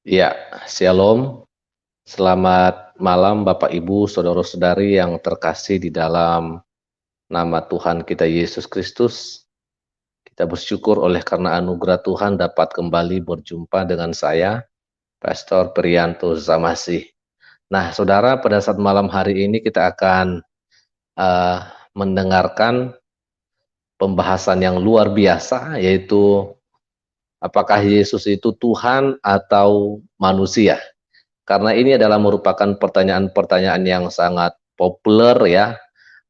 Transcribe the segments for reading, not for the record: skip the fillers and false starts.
Ya, Shalom. Selamat malam Bapak Ibu, saudara-saudari yang terkasih di dalam nama Tuhan kita Yesus Kristus. Kita bersyukur oleh karena anugerah Tuhan dapat kembali berjumpa dengan saya, Pastor Priyanto Zamasi. Nah, saudara, pada saat malam hari ini kita akan eh, mendengarkan pembahasan yang luar biasa, yaitu apakah Yesus itu Tuhan atau manusia? Karena ini adalah merupakan pertanyaan-pertanyaan yang sangat populer ya,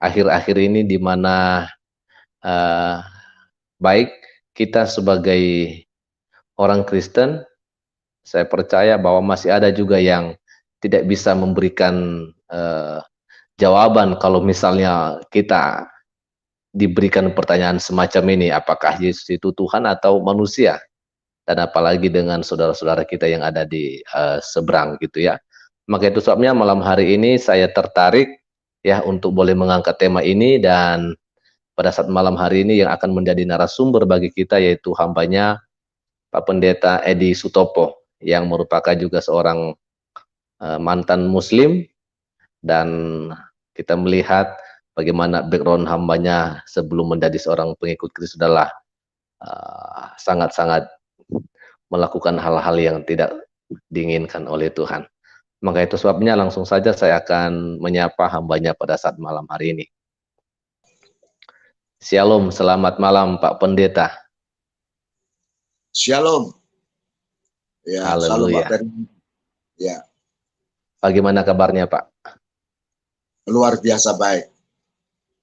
akhir-akhir ini di mana, eee, baik kita sebagai orang Kristen, saya percaya bahwa masih ada juga yang tidak bisa memberikan, jawaban kalau misalnya kita diberikan pertanyaan semacam ini, apakah Yesus itu Tuhan atau manusia? Dan apalagi dengan saudara-saudara kita yang ada di, seberang gitu ya. Maka itu sebabnya malam hari ini saya tertarik ya untuk boleh mengangkat tema ini, dan pada saat malam hari ini yang akan menjadi narasumber bagi kita yaitu hambanya Pak Pendeta Edi Sutopo yang merupakan juga seorang, mantan muslim, dan kita melihat bagaimana background hambanya sebelum menjadi seorang pengikut Kristus adalah, sangat-sangat melakukan hal-hal yang tidak diinginkan oleh Tuhan. Maka itu sebabnya langsung saja saya akan menyapa hambanya pada saat malam hari ini. Shalom, selamat malam Pak Pendeta. Shalom. Ya, shalom Pak Haleluya. Ferry. Ya, Bagaimana kabarnya Pak? luar biasa baik.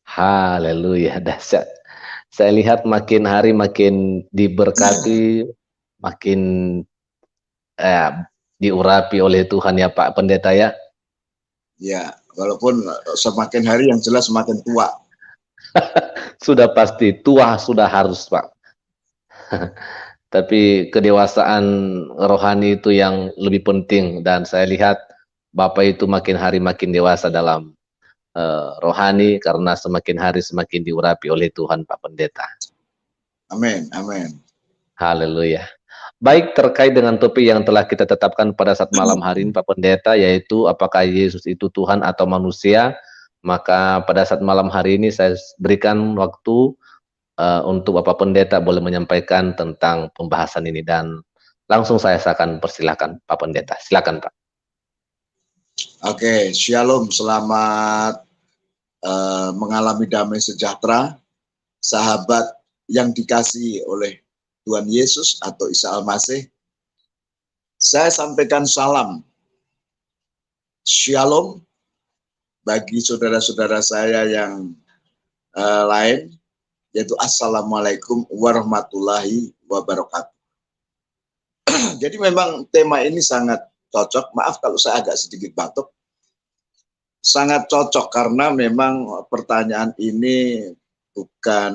Haleluya, dahsyat. Saya lihat makin hari makin diberkati, makin eh, diurapi oleh Tuhan ya Pak Pendeta ya. Ya, walaupun semakin hari yang jelas semakin tua. Sudah pasti tua sudah harus Pak. Tapi kedewasaan rohani itu yang lebih penting, dan saya lihat Bapak itu makin hari makin dewasa dalam rohani karena semakin hari semakin diurapi oleh Tuhan Pak Pendeta. Amin, amin. Haleluya. Baik, terkait dengan topik yang telah kita tetapkan pada saat malam hari ini Pak Pendeta, yaitu apakah Yesus itu Tuhan atau manusia, maka pada saat malam hari ini saya berikan waktu untuk Bapak Pendeta boleh menyampaikan tentang pembahasan ini, dan langsung saya akan persilahkan Pak Pendeta. Silakan Pak. Oke, shalom, selamat mengalami damai sejahtera, sahabat yang dikasihi oleh Tuhan Yesus atau Isa Al-Masih. Saya sampaikan salam, shalom, bagi saudara-saudara saya yang lain, yaitu Assalamualaikum warahmatullahi wabarakatuh. Jadi memang tema ini sangat cocok, maaf kalau saya agak sedikit batuk, sangat cocok karena memang pertanyaan ini bukan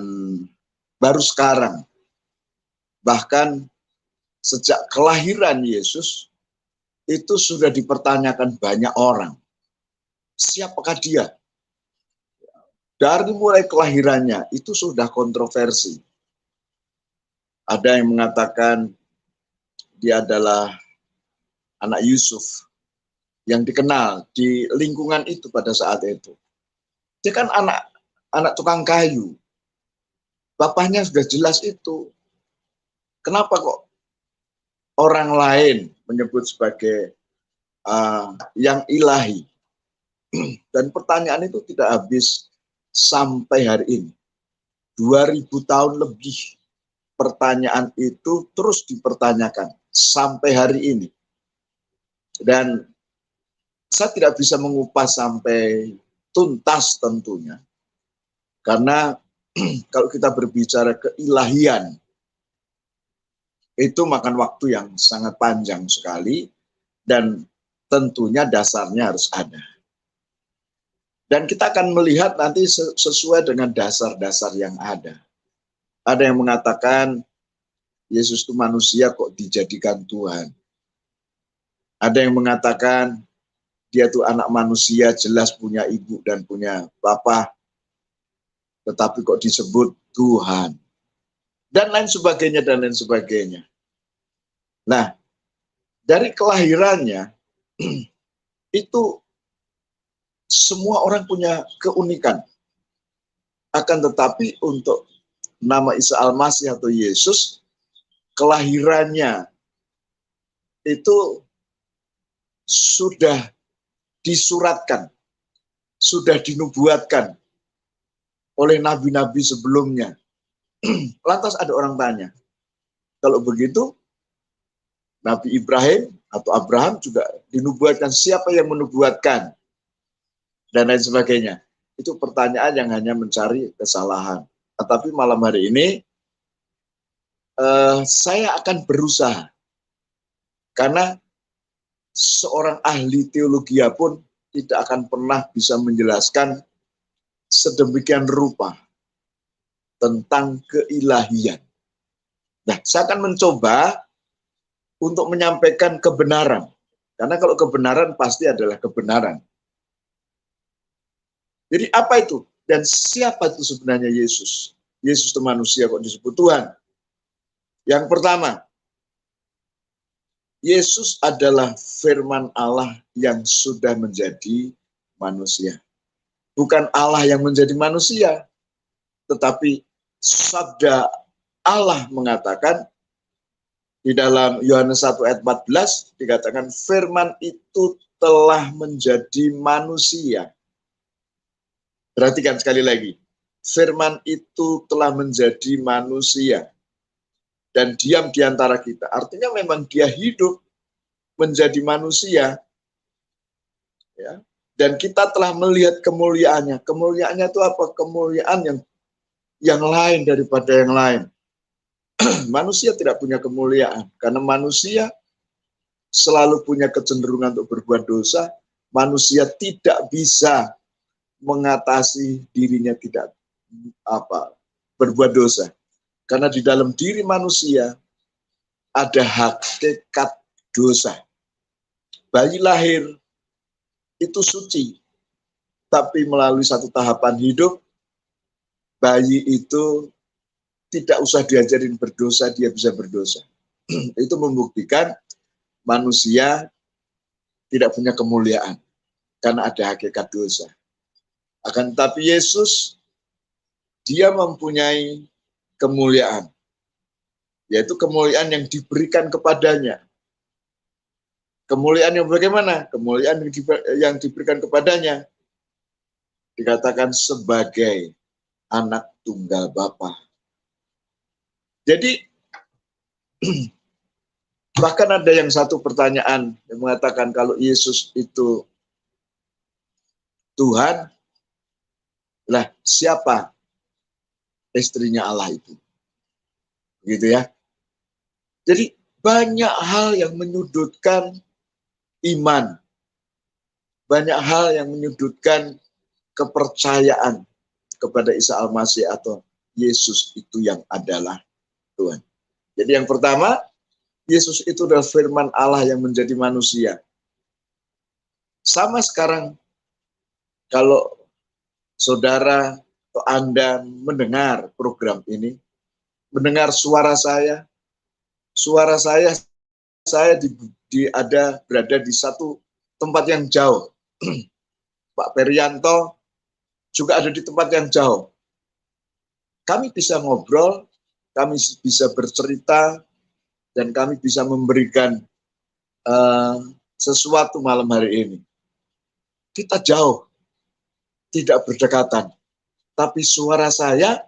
baru sekarang, bahkan sejak kelahiran Yesus itu sudah dipertanyakan banyak orang, siapakah dia? Dari mulai kelahirannya itu sudah kontroversi. Ada yang mengatakan dia adalah anak Yusuf yang dikenal di lingkungan itu pada saat itu. Dia kan anak tukang kayu. Bapaknya sudah jelas itu. Kenapa kok orang lain menyebut sebagai yang ilahi? Dan pertanyaan itu tidak habis sampai hari ini. 2000 tahun lebih pertanyaan itu terus dipertanyakan sampai hari ini. Dan saya tidak bisa mengupas sampai tuntas tentunya. Karena kalau kita berbicara keilahian, itu makan waktu yang sangat panjang sekali, dan tentunya dasarnya harus ada. Dan kita akan melihat nanti sesuai dengan dasar-dasar yang ada. Ada yang mengatakan Yesus itu manusia kok dijadikan Tuhan. Ada yang mengatakan dia itu anak manusia, jelas punya ibu dan punya bapak, tetapi kok disebut Tuhan. Dan lain sebagainya, dan lain sebagainya. Nah, Dari kelahirannya, itu semua orang punya keunikan. Akan tetapi untuk nama Isa Al-Masih atau Yesus, kelahirannya itu sudah disuratkan, sudah dinubuatkan oleh nabi-nabi sebelumnya. Lantas ada orang tanya, kalau begitu Nabi Ibrahim atau Abraham juga dinubuatkan, siapa yang menubuatkan? Dan lain sebagainya. Itu pertanyaan yang hanya mencari kesalahan. Tetapi malam hari ini saya akan berusaha, karena seorang ahli teologi pun tidak akan pernah bisa menjelaskan sedemikian rupa tentang keilahian. Nah, saya akan mencoba untuk menyampaikan kebenaran. Karena kalau kebenaran pasti adalah kebenaran. Jadi apa itu? Dan siapa itu sebenarnya Yesus? Yesus itu manusia kok disebut Tuhan? Yang pertama, Yesus adalah firman Allah yang sudah menjadi manusia. Bukan Allah yang menjadi manusia, tetapi sabda Allah mengatakan di dalam Yohanes 1 ayat 14 dikatakan firman itu telah menjadi manusia. Perhatikan sekali lagi, firman itu telah menjadi manusia dan diam di antara kita. Artinya memang dia hidup menjadi manusia, ya. Dan kita telah melihat kemuliaannya. Kemuliaannya itu apa? Kemuliaan yang lain daripada yang lain. Manusia tidak punya kemuliaan karena manusia selalu punya kecenderungan untuk berbuat dosa. Manusia tidak bisa mengatasi dirinya tidak berbuat dosa. Karena di dalam diri manusia ada hakikat dosa. Bayi lahir itu suci, tapi melalui satu tahapan hidup, bayi itu tidak usah diajarin berdosa, dia bisa berdosa. Itu membuktikan manusia tidak punya kemuliaan, karena ada hakikat dosa. Akan tetapi Yesus, dia mempunyai kemuliaan, yaitu kemuliaan yang diberikan kepadanya. Kemuliaan yang bagaimana? Kemuliaan yang diberikan kepadanya dikatakan sebagai anak tunggal Bapa. Jadi bahkan ada yang satu pertanyaan yang mengatakan kalau Yesus itu Tuhan, lah siapa istrinya Allah itu? Gitu ya. Jadi banyak hal yang menyudutkan iman. Banyak hal yang menyudutkan kepercayaan kepada Isa Al-Masih atau Yesus itu yang adalah Tuhan. Jadi yang pertama, Yesus itu adalah firman Allah yang menjadi manusia. Sama sekarang, kalau saudara atau Anda mendengar program ini, mendengar suara saya berada di satu tempat yang jauh. Pak Perianto juga ada di tempat yang jauh. Kami bisa ngobrol, kami bisa bercerita, dan kami bisa memberikan sesuatu malam hari ini. Kita jauh, tidak berdekatan, tapi suara saya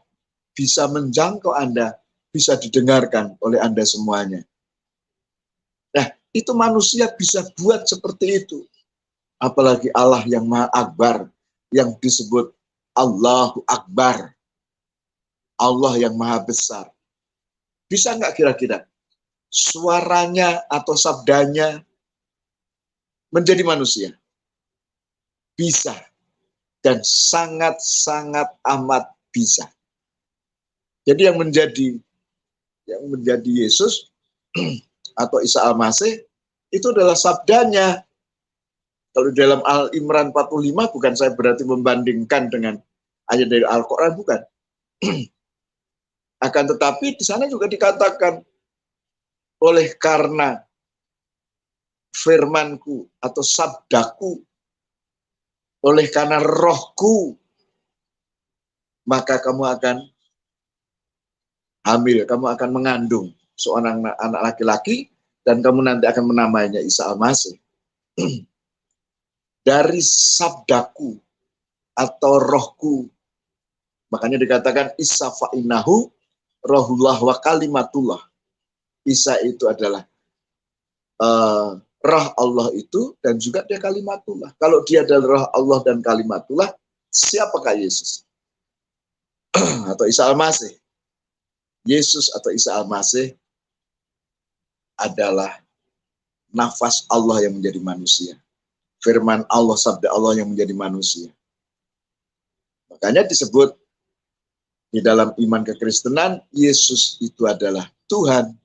bisa menjangkau Anda, bisa didengarkan oleh Anda semuanya. Nah, itu manusia bisa buat seperti itu. Apalagi Allah yang Maha Akbar, yang disebut Allahu Akbar. Allah yang Maha Besar. Bisa nggak kira-kira suaranya atau sabdanya menjadi manusia? Bisa. Dan sangat-sangat amat bisa. Jadi yang menjadi Yesus atau Isa Al-Masih itu adalah sabdanya. Kalau dalam Al-Imran 45 bukan saya berarti membandingkan dengan ayat dari Al-Quran, bukan. Akan tetapi di sana juga dikatakan oleh karena firmanku atau sabdaku, oleh karena rohku, maka kamu akan hamil, kamu akan mengandung seorang anak laki-laki, dan kamu nanti akan menamainya Isa Al-Masih. Dari sabdaku atau rohku, makanya dikatakan Isa fa'inahu rohullah wa kalimatullah. Isa itu adalah roh Allah itu, dan juga dia kalimatullah. Kalau dia adalah roh Allah dan kalimatullah, siapakah Yesus? Atau Isa Al-Masih? Yesus atau Isa Al-Masih adalah nafas Allah yang menjadi manusia. Firman Allah, sabda Allah yang menjadi manusia. Makanya disebut di dalam iman kekristenan, Yesus itu adalah Tuhan.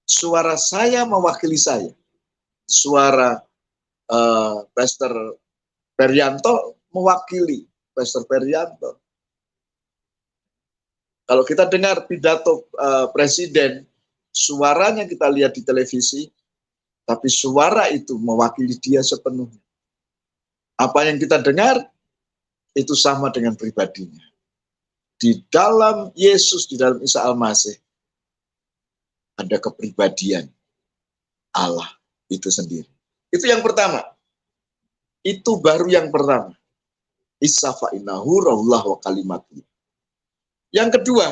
Suara saya mewakili saya. Suara Pastor Perianto mewakili Pastor Perianto. Kalau kita dengar pidato presiden, suaranya kita lihat di televisi, tapi suara itu mewakili dia sepenuhnya. Apa yang kita dengar, itu sama dengan pribadinya. Di dalam Yesus, di dalam Isa Al-Masih, ada kepribadian Allah itu sendiri. Itu yang pertama. Itu baru yang pertama. Isa fa'inahu rohullah wa kalimatullah. Yang kedua,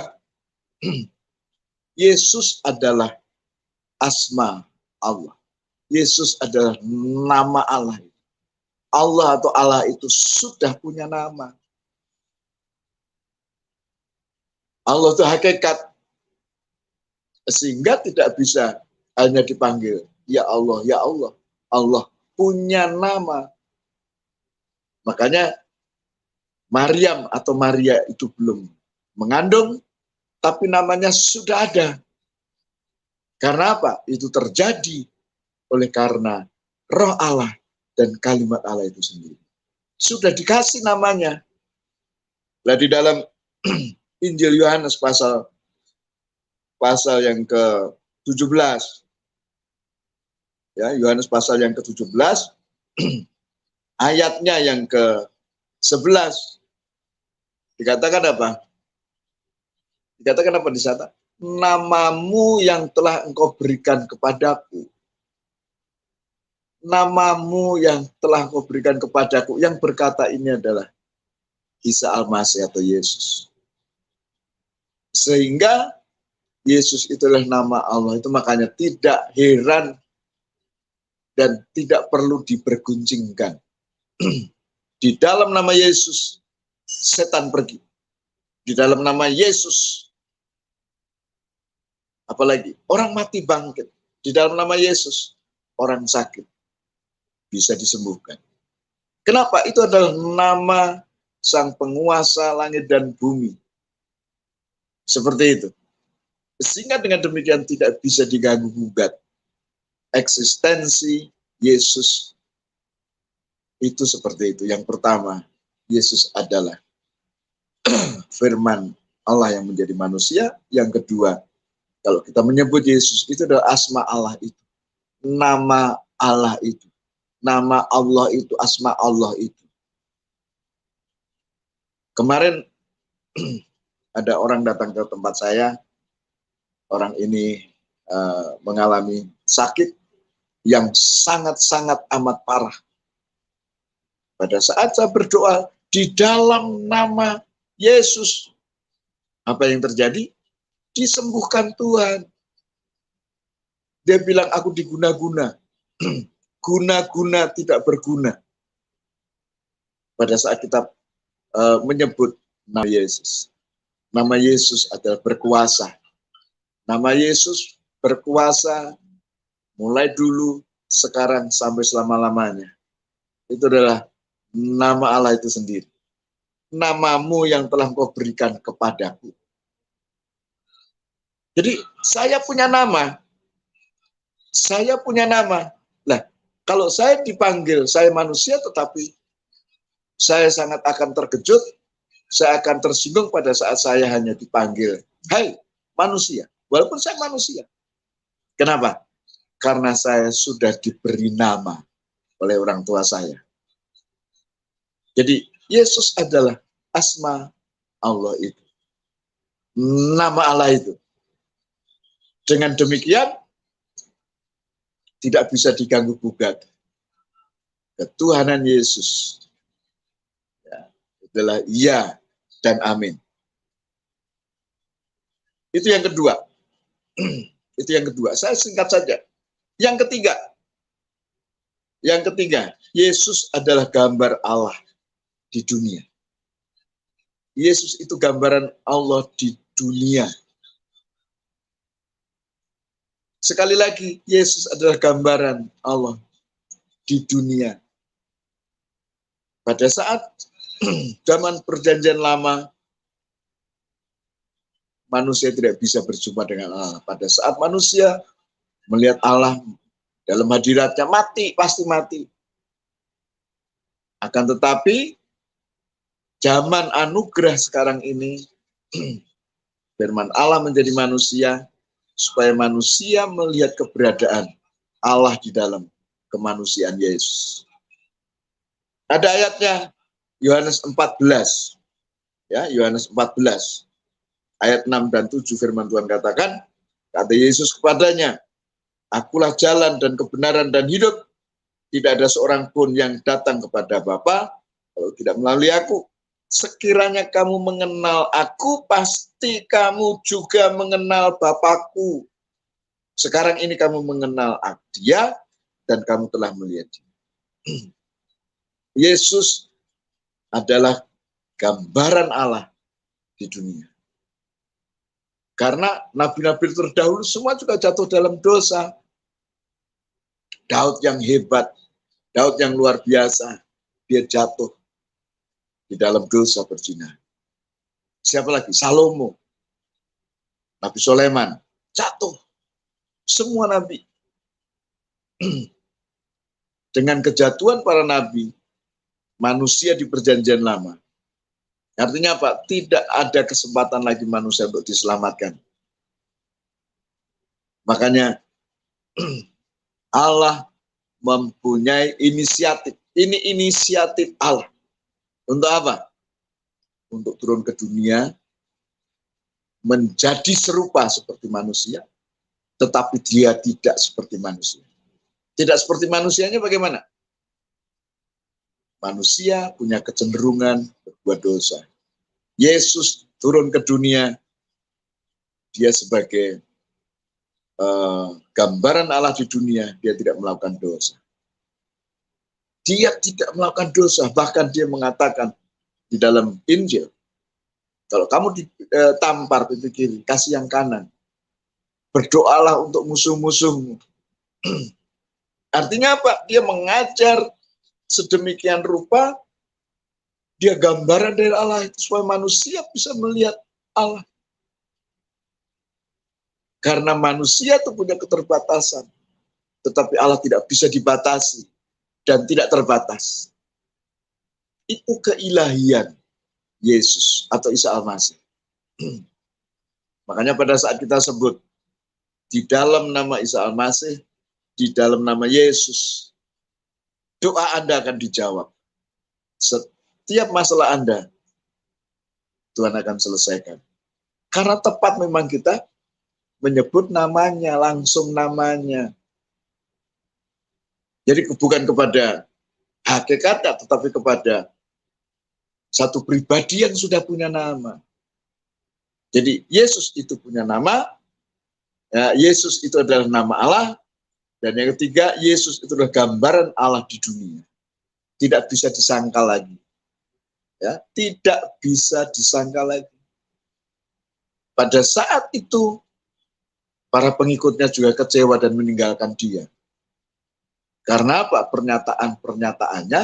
Yesus adalah asma Allah. Yesus adalah nama Allah. Allah atau Allah itu sudah punya nama. Allah itu hakikat. Sehingga tidak bisa hanya dipanggil, ya Allah, ya Allah. Allah punya nama. Makanya Maryam atau Maria itu belum mengandung, tapi namanya sudah ada. Karena apa? Itu terjadi oleh karena roh Allah dan kalimat Allah itu sendiri. Sudah dikasih namanya. Nah, di dalam Injil Yohanes pasal yang ke-17. Ya, Yohanes pasal yang ke-17 ayatnya yang ke-11. Dikatakan apa? Dikatakan apa di sana? Namamu yang telah engkau berikan kepadaku. Namamu yang telah engkau berikan kepadaku. Yang berkata ini adalah Isa Al-Masih atau Yesus. Sehingga Yesus itulah nama Allah. Itu makanya tidak heran dan tidak perlu diperguncingkan. Di dalam nama Yesus, setan pergi. Di dalam nama Yesus, apalagi orang mati bangkit. Di dalam nama Yesus, orang sakit bisa disembuhkan. Kenapa? Itu adalah nama Sang Penguasa langit dan bumi. Seperti itu. Sehingga dengan demikian tidak bisa diganggu-gugat. Eksistensi Yesus itu seperti itu. Yang pertama, Yesus adalah firman Allah yang menjadi manusia. Yang kedua, kalau kita menyebut Yesus, itu adalah asma Allah itu. Nama Allah itu. Nama Allah itu, asma Allah itu. Kemarin ada orang datang ke tempat saya. Orang ini mengalami sakit yang sangat-sangat amat parah. Pada saat saya berdoa di dalam nama Yesus, apa yang terjadi? Disembuhkan Tuhan. Dia bilang, aku diguna-guna. Guna-guna tidak berguna. Pada saat kita menyebut nama Yesus. Nama Yesus adalah berkuasa. Nama Yesus berkuasa mulai dulu, sekarang, sampai selama-lamanya. Itu adalah nama Allah itu sendiri. Namamu yang telah Engkau berikan kepadaku. Jadi saya punya nama. Saya punya nama. Nah, kalau saya dipanggil, saya manusia, tetapi saya sangat akan terkejut, saya akan tersinggung pada saat saya hanya dipanggil, hai manusia, walaupun saya manusia. Kenapa? karena saya sudah diberi nama oleh orang tua saya. Jadi Yesus adalah asma Allah itu. Nama Allah itu. Dengan demikian, tidak bisa diganggu gugat. Ketuhanan Yesus ya, adalah iya dan amin. Itu yang kedua. Itu yang kedua. Saya singkat saja. Yang ketiga. Yang ketiga, Yesus adalah gambar Allah di dunia. Yesus itu gambaran Allah di dunia. Sekali lagi, Yesus adalah gambaran Allah di dunia. Pada saat zaman Perjanjian Lama, manusia tidak bisa berjumpa dengan Allah. Pada saat manusia melihat Allah dalam hadiratnya, mati, pasti mati. Akan tetapi, zaman anugerah sekarang ini, firman Allah menjadi manusia, supaya manusia melihat keberadaan Allah di dalam kemanusiaan Yesus. Ada ayatnya, Yohanes 14. Ya, Yohanes 14. Ayat 6 dan 7 firman Tuhan katakan, kata Yesus kepadanya, akulah jalan dan kebenaran dan hidup. Tidak ada seorang pun yang datang kepada Bapa kalau tidak melalui aku. Sekiranya kamu mengenal aku, pasti kamu juga mengenal Bapakku. Sekarang ini kamu mengenal Dia dan kamu telah melihat Dia. Yesus adalah gambaran Allah di dunia. Karena nabi-nabi terdahulu semua juga jatuh dalam dosa. Daud yang hebat, Daud yang luar biasa, dia jatuh di dalam dosa berzina. Siapa lagi? Salomo, Nabi Sulaiman, jatuh. Semua nabi. Dengan kejatuhan para nabi, manusia di Perjanjian Lama. Artinya apa? Tidak ada kesempatan lagi manusia untuk diselamatkan. Makanya Allah mempunyai inisiatif. Ini inisiatif Allah. Untuk apa? Untuk turun ke dunia, menjadi serupa seperti manusia, tetapi dia tidak seperti manusia. Tidak seperti manusianya bagaimana? Manusia punya kecenderungan berbuat dosa. Yesus turun ke dunia, dia sebagai gambaran Allah di dunia, dia tidak melakukan dosa. Dia tidak melakukan dosa, bahkan dia mengatakan di dalam Injil, kalau kamu ditampar pintu kiri, kasih yang kanan. Berdoalah untuk musuh-musuhmu. Artinya apa? Dia mengajar sedemikian rupa, dia gambaran dari Allah itu supaya manusia bisa melihat Allah. Karena manusia itu punya keterbatasan, tetapi Allah tidak bisa dibatasi dan tidak terbatas. Itu keilahian Yesus atau Isa Al-Masih. Makanya pada saat kita sebut di dalam nama Isa Al-Masih, di dalam nama Yesus, doa Anda akan dijawab. Setiap masalah Anda, Tuhan akan selesaikan. Karena tepat memang kita menyebut namanya, langsung namanya. Jadi bukan kepada hakikatnya, tetapi kepada satu pribadi yang sudah punya nama. Jadi Yesus itu punya nama, ya, Yesus itu adalah nama Allah, dan yang ketiga, Yesus itu adalah gambaran Allah di dunia. Tidak bisa disangkal lagi. Ya, tidak bisa disangkal lagi. Pada saat itu, para pengikutnya juga kecewa dan meninggalkan dia. Karena apa? Pernyataan-pernyataannya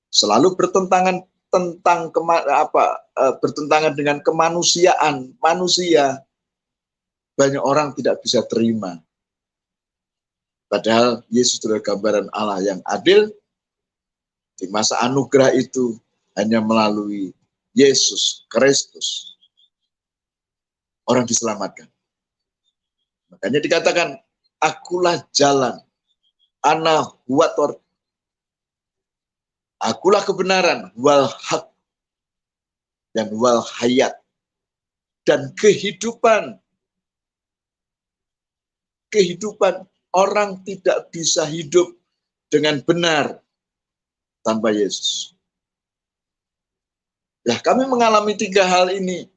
selalu bertentangan bertentangan dengan kemanusiaan manusia. Banyak orang tidak bisa terima. Padahal Yesus adalah gambaran Allah yang adil. Di masa anugerah itu hanya melalui Yesus Kristus orang diselamatkan. Makanya dikatakan Akulah jalan, ana huwa thoriq. Akulah kebenaran, wal haq, dan wal hayat, dan kehidupan. Kehidupan, orang tidak bisa hidup dengan benar tanpa Yesus. Nah, kami mengalami 3 hal ini.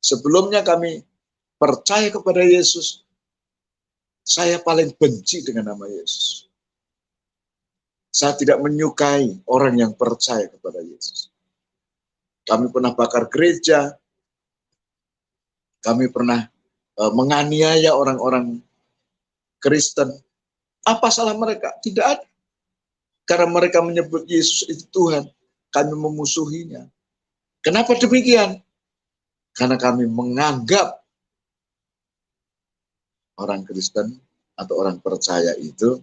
Sebelumnya kami percaya kepada Yesus, saya paling benci dengan nama Yesus. Saya tidak menyukai orang yang percaya kepada Yesus. Kami pernah bakar gereja, kami pernah menganiaya orang-orang Kristen. Apa salah mereka? Tidak ada. Karena mereka menyebut Yesus itu Tuhan, kami memusuhinya. Kenapa demikian? Karena kami menganggap orang Kristen atau orang percaya itu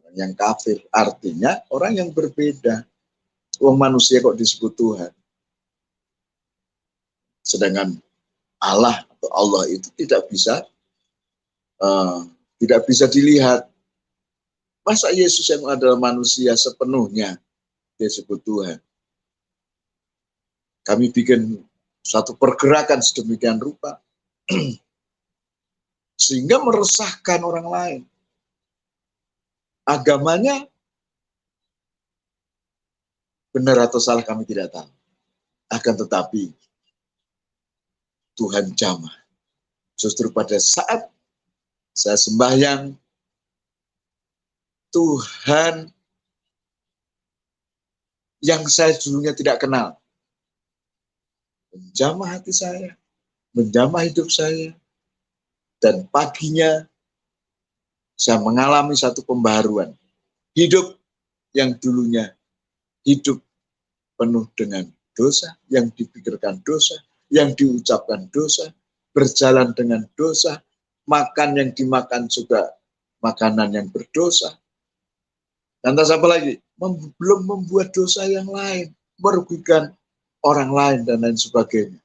orang yang kafir. Artinya orang yang berbeda. Wong manusia kok disebut Tuhan. Sedangkan Allah atau Allah itu tidak bisa dilihat. Masa Yesus yang adalah manusia sepenuhnya dia sebut Tuhan? Kami bikin satu pergerakan sedemikian rupa sehingga meresahkan orang lain. Agamanya benar atau salah kami tidak tahu. Akan tetapi Tuhan jamah. Justru pada saat saya sembahyang, Tuhan yang saya dulunya tidak kenal menjamah hati saya, menjamah hidup saya, dan paginya saya mengalami satu pembaharuan. Hidup yang dulunya hidup penuh dengan dosa, yang dipikirkan dosa, yang diucapkan dosa, berjalan dengan dosa, makan yang dimakan juga makanan yang berdosa. Lantas apa lagi? Belum membuat dosa yang lain, merugikan orang lain dan lain sebagainya.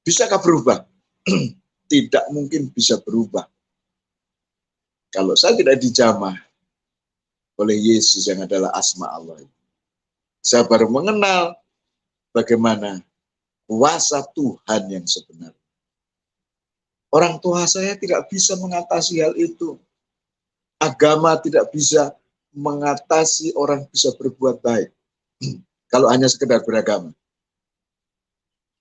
Bisakah berubah? Tidak mungkin bisa berubah. Kalau saya tidak dijamah oleh Yesus yang adalah asma Allah. Saya baru mengenal bagaimana kuasa Tuhan yang sebenarnya. Orang tua saya tidak bisa mengatasi hal itu. Agama tidak bisa mengatasi orang bisa berbuat baik. Kalau hanya sekedar beragama.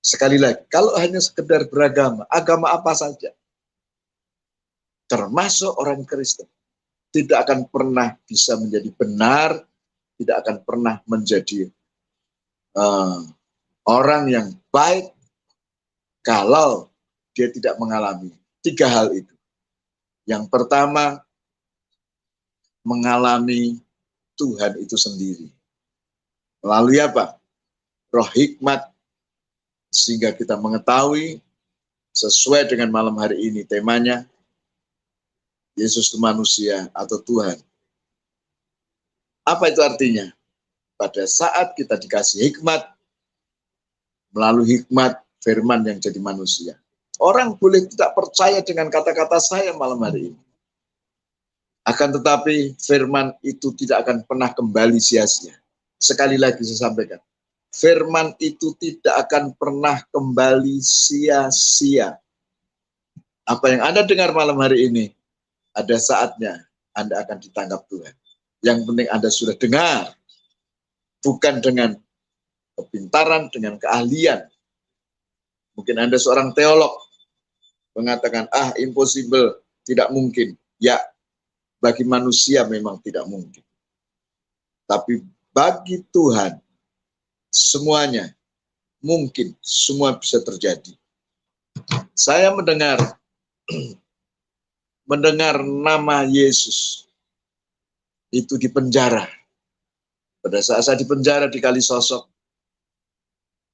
Sekali lagi, kalau hanya sekedar beragama, agama apa saja, termasuk orang Kristen, tidak akan pernah bisa menjadi benar, tidak akan pernah menjadi orang yang baik kalau dia tidak mengalami 3 hal itu. Yang pertama, mengalami Tuhan itu sendiri. Melalui apa? Roh hikmat, sehingga kita mengetahui sesuai dengan malam hari ini temanya, Yesus itu manusia atau Tuhan. Apa itu artinya? Pada saat kita dikasih hikmat, melalui hikmat firman yang jadi manusia. Orang boleh tidak percaya dengan kata-kata saya malam hari ini. Akan tetapi firman itu tidak akan pernah kembali sia-sia. Sekali lagi saya sampaikan, firman itu tidak akan pernah kembali sia-sia. Apa yang Anda dengar malam hari ini, ada saatnya Anda akan ditangkap Tuhan. Yang penting Anda sudah dengar, bukan dengan kepintaran, dengan keahlian. Mungkin Anda seorang teolog, mengatakan, impossible, tidak mungkin. Ya, bagi manusia memang tidak mungkin. Tapi bagi Tuhan, semuanya mungkin, semua bisa terjadi. Saya mendengar nama Yesus itu di penjara. Pada saat saya di penjara di Kalisosok,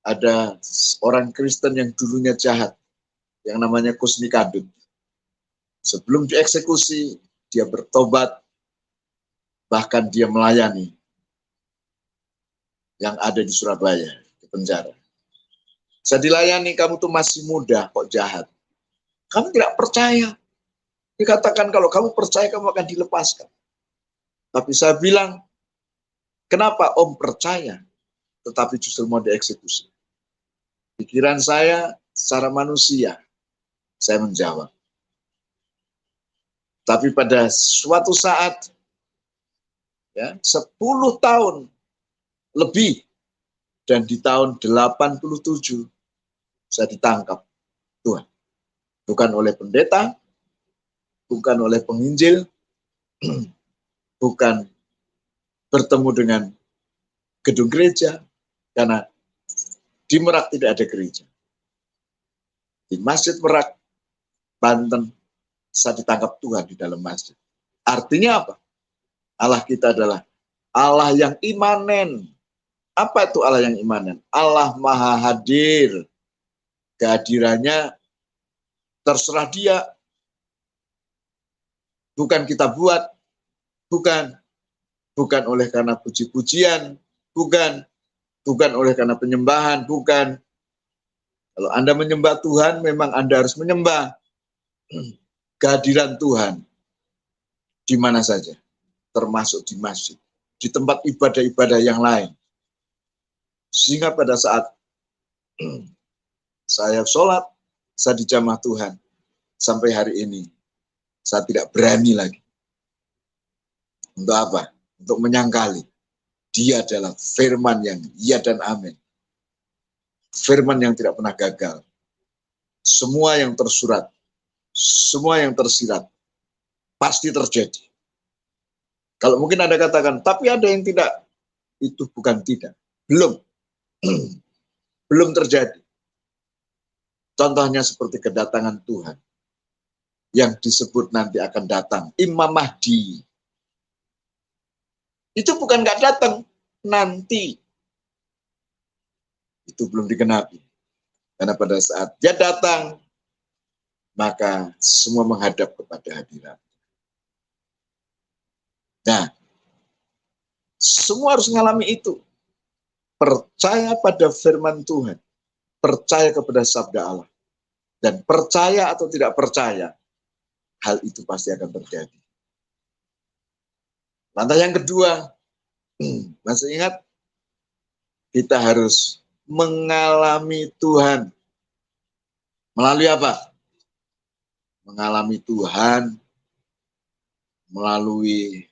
ada orang Kristen yang dulunya jahat, yang namanya Kusni Kadut. Sebelum dieksekusi, dia bertobat, bahkan dia melayani yang ada di Surabaya, di penjara. Saya dilayani, kamu tuh masih muda, kok jahat. Kamu tidak percaya. Dikatakan kalau kamu percaya kamu akan dilepaskan. Tapi saya bilang, kenapa Om percaya, tetapi justru mau dieksekusi? Pikiran saya secara manusia, saya menjawab. Tapi pada suatu saat, ya, 10 tahun lebih, dan di tahun 87, saya ditangkap Tuhan. Bukan oleh pendeta, bukan oleh penginjil, bukan bertemu dengan gedung gereja, karena di Merak tidak ada gereja. Di Masjid Merak, Banten, saya ditangkap Tuhan di dalam masjid. Artinya apa? Allah kita adalah Allah yang imanen. Apa itu Allah yang imanen? Allah Maha Hadir. Kehadirannya terserah Dia. Bukan kita buat, bukan oleh karena puji-pujian, bukan oleh karena penyembahan, bukan. Kalau Anda menyembah Tuhan, memang Anda harus menyembah kehadiran Tuhan di mana saja, termasuk di masjid, di tempat ibadah-ibadah yang lain. Sehingga pada saat saya sholat, saya dijamah Tuhan, sampai hari ini, saya tidak berani lagi. Untuk apa? Untuk menyangkali. Dia adalah firman yang iya dan amin. Firman yang tidak pernah gagal. Semua yang tersurat, semua yang tersirat, pasti terjadi. Kalau mungkin Anda katakan, tapi ada yang tidak, itu bukan tidak. Belum. Belum terjadi. Contohnya seperti kedatangan Tuhan. Yang disebut nanti akan datang. Imam Mahdi. Itu bukan nggak datang. Nanti. Itu belum digenapi. Karena pada saat dia datang, maka semua menghadap kepada hadirat. Nah, semua harus mengalami itu. Percaya pada firman Tuhan. Percaya kepada sabda Allah. Dan percaya atau tidak percaya, hal itu pasti akan terjadi. Lantas yang kedua, masih ingat? Kita harus mengalami Tuhan. Melalui apa? Mengalami Tuhan melalui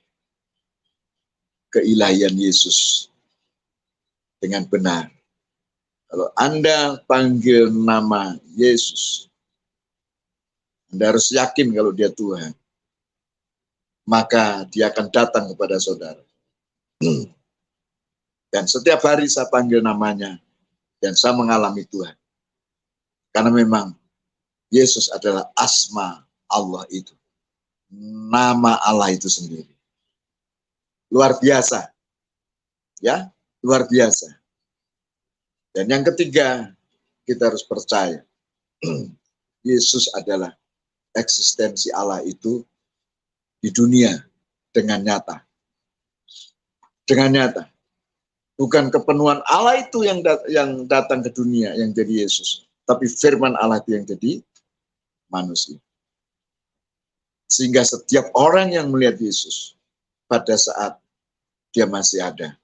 keilahian Yesus dengan benar. Kalau Anda panggil nama Yesus, Anda harus yakin kalau dia Tuhan. Maka dia akan datang kepada saudara. Dan setiap hari saya panggil namanya, dan saya mengalami Tuhan. Karena memang Yesus adalah asma Allah itu. Nama Allah itu sendiri. Luar biasa. Ya, luar biasa. Dan yang ketiga, kita harus percaya. Yesus adalah eksistensi Allah itu di dunia dengan nyata. Dengan nyata. Bukan kepenuhan Allah itu yang datang ke dunia, yang jadi Yesus. Tapi firman Allah itu yang jadi manusia. Sehingga setiap orang yang melihat Yesus, pada saat dia masih ada,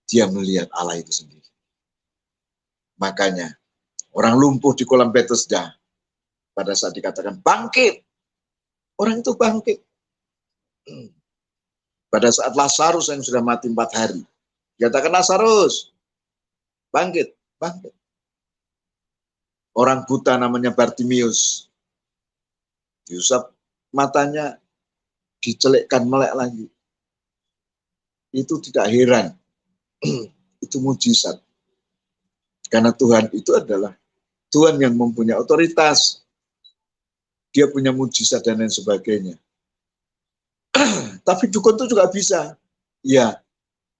dia melihat Allah itu sendiri. Makanya, orang lumpuh di kolam Bethesda, pada saat dikatakan bangkit, orang itu bangkit. Pada saat Lazarus yang sudah mati 4 hari, dikatakan Lazarus, bangkit, bangkit. Orang buta namanya Bartimius, diusap matanya, dicelikkan melek lagi. Itu tidak heran, itu mujizat. Karena Tuhan itu adalah Tuhan yang mempunyai otoritas. Dia punya mujizat dan lain sebagainya. Tapi dukun itu juga bisa. Ya,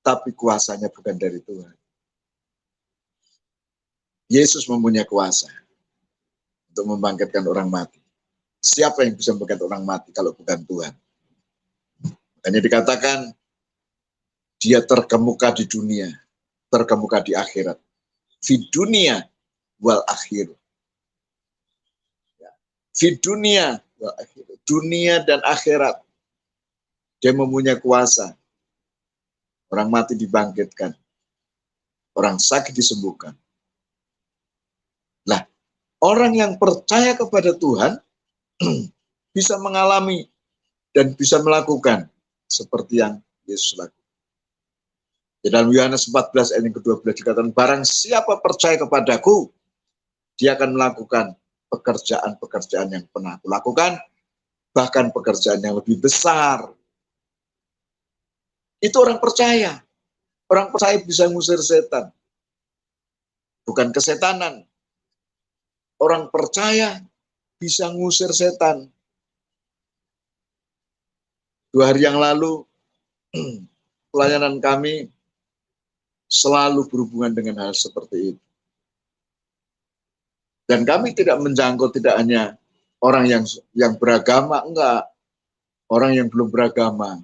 tapi kuasanya bukan dari Tuhan. Yesus mempunyai kuasa untuk membangkitkan orang mati. Siapa yang bisa membangkitkan orang mati kalau bukan Tuhan? Makanya dikatakan, dia terkemuka di dunia, terkemuka di akhirat. Fi dunia wal akhir. Fi dunia wal akhir. dunia dan akhirat. Dia mempunyai kuasa. Orang mati dibangkitkan. Orang sakit disembuhkan. Lah, orang yang percaya kepada Tuhan bisa mengalami dan bisa melakukan seperti yang Yesus lakukan. Di dalam Yohanes 14 ayat yang ke-12 dikatakan, barang siapa percaya kepadaku, dia akan melakukan pekerjaan-pekerjaan yang pernah aku lakukan, bahkan pekerjaan yang lebih besar. Itu orang percaya. Orang percaya bisa ngusir setan. Bukan kesetanan. Orang percaya bisa ngusir setan. 2 hari yang lalu, pelayanan kami selalu berhubungan dengan hal seperti itu. Dan kami tidak menjangkau tidak hanya orang yang beragama, enggak. Orang yang belum beragama.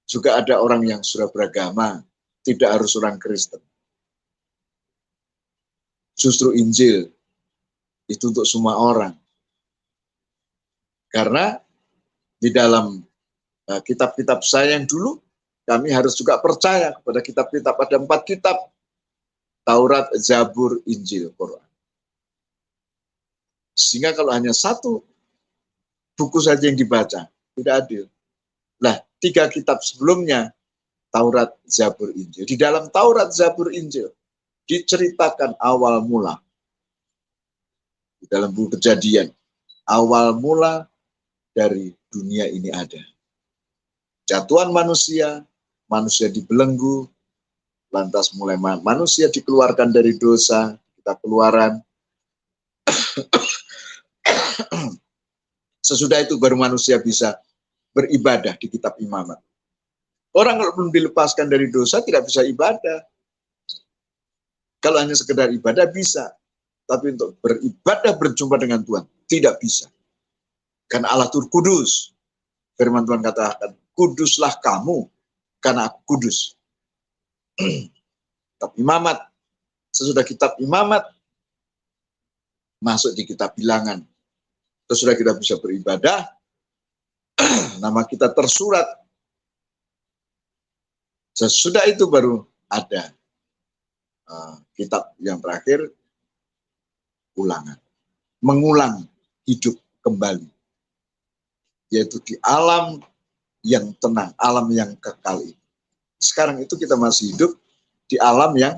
Juga ada orang yang sudah beragama, tidak harus orang Kristen. Justru Injil itu untuk semua orang. Karena di dalam kitab-kitab saya yang dulu, kami harus juga percaya kepada kitab-kitab. Ada 4 kitab, Taurat, Zabur, Injil, Quran. Sehingga kalau hanya 1 buku saja yang dibaca, tidak adil. Nah, 3 kitab sebelumnya, Taurat, Zabur, Injil. Di dalam Taurat, Zabur, Injil, diceritakan awal mula. Di dalam buku Kejadian, awal mula dari dunia ini ada. Jatuhan manusia, manusia dibelenggu, lantas mulai manusia dikeluarkan dari dosa, kita Keluaran. Sesudah itu baru manusia bisa beribadah di kitab Imamat. Orang kalau belum dilepaskan dari dosa tidak bisa ibadah. Kalau hanya sekedar ibadah bisa, tapi untuk beribadah berjumpa dengan Tuhan tidak bisa. Karena Allah itu kudus. Firman Tuhan katakan, kuduslah kamu karena aku kudus. Kitab Imamat. Sesudah kitab Imamat masuk di kitab Bilangan. Sesudah kita bisa beribadah, nama kita tersurat. Sesudah itu baru ada kitab yang terakhir, Ulangan. Mengulang hidup kembali. Yaitu di alam yang tenang, alam yang kekal itu. Sekarang itu kita masih hidup di alam yang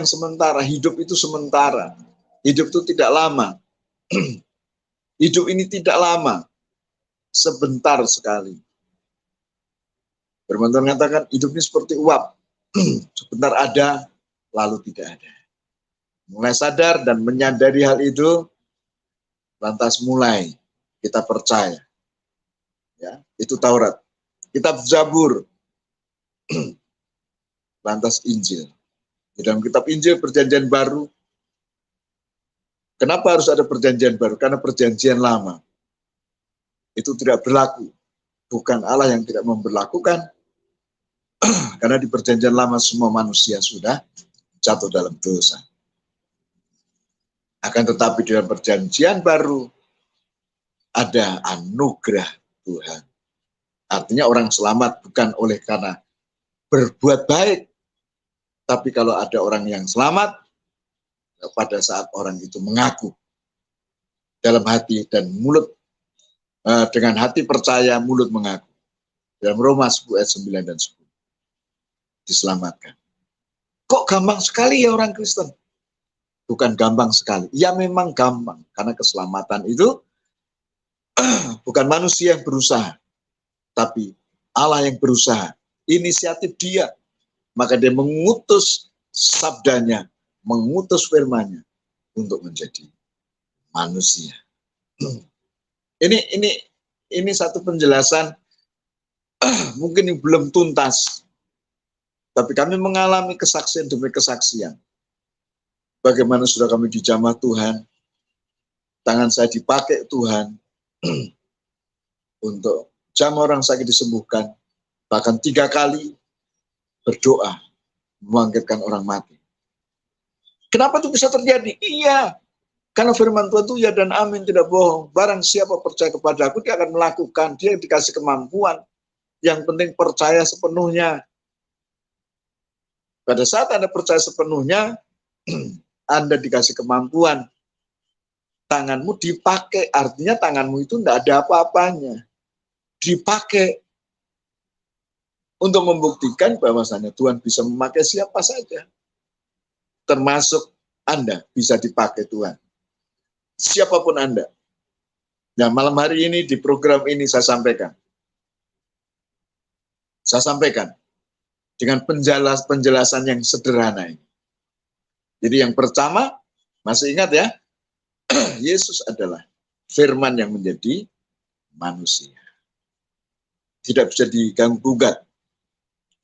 sementara. Hidup itu sementara. Hidup itu tidak lama. Hidup ini tidak lama. Sebentar sekali. Firman Tuhan mengatakan hidup ini seperti uap. Sebentar ada, lalu tidak ada. Mulai sadar dan menyadari hal itu, lantas mulai kita percaya. Ya, itu Taurat. Kitab Zabur, lantas Injil. Di dalam kitab Injil perjanjian baru. Kenapa harus ada perjanjian baru? Karena perjanjian lama itu tidak berlaku. Bukan Allah yang tidak memberlakukan, karena di perjanjian lama semua manusia sudah jatuh dalam dosa. Akan tetapi dalam perjanjian baru ada anugerah Tuhan. Artinya orang selamat bukan oleh karena berbuat baik, tapi kalau ada orang yang selamat, pada saat orang itu mengaku dalam hati dan mulut, dengan hati percaya, mulut mengaku. Dalam Roma 10 ayat 9 dan 10. Diselamatkan. Kok gampang sekali ya orang Kristen? Bukan gampang sekali. Ya memang gampang. Karena keselamatan itu bukan manusia yang berusaha. Tapi Allah yang berusaha. Inisiatif dia. Maka dia mengutus sabdanya, mengutus firman-Nya untuk menjadi manusia. Ini satu penjelasan mungkin yang belum tuntas. Tapi kami mengalami kesaksian demi kesaksian. Bagaimana sudah kami dijamah Tuhan, tangan saya dipakai Tuhan untuk jamah orang sakit disembuhkan, bahkan 3 kali berdoa membangkitkan orang mati. Kenapa itu bisa terjadi? Iya, Karena firman Tuhan itu ya dan amin, tidak bohong. Barang siapa percaya kepada aku, dia akan melakukan. Dia dikasih kemampuan. Yang penting percaya sepenuhnya. Pada saat Anda percaya sepenuhnya, Anda dikasih kemampuan. Tanganmu dipakai, artinya tanganmu itu tidak ada apa-apanya. Dipakai untuk membuktikan bahwasannya Tuhan bisa memakai siapa saja. Termasuk Anda bisa dipakai Tuhan. Siapapun Anda. Nah, malam hari ini di program ini saya sampaikan. Saya sampaikan dengan penjelasan yang sederhana ini. Jadi yang pertama, masih ingat ya, Yesus adalah firman yang menjadi manusia. Tidak bisa diganggu-gugat.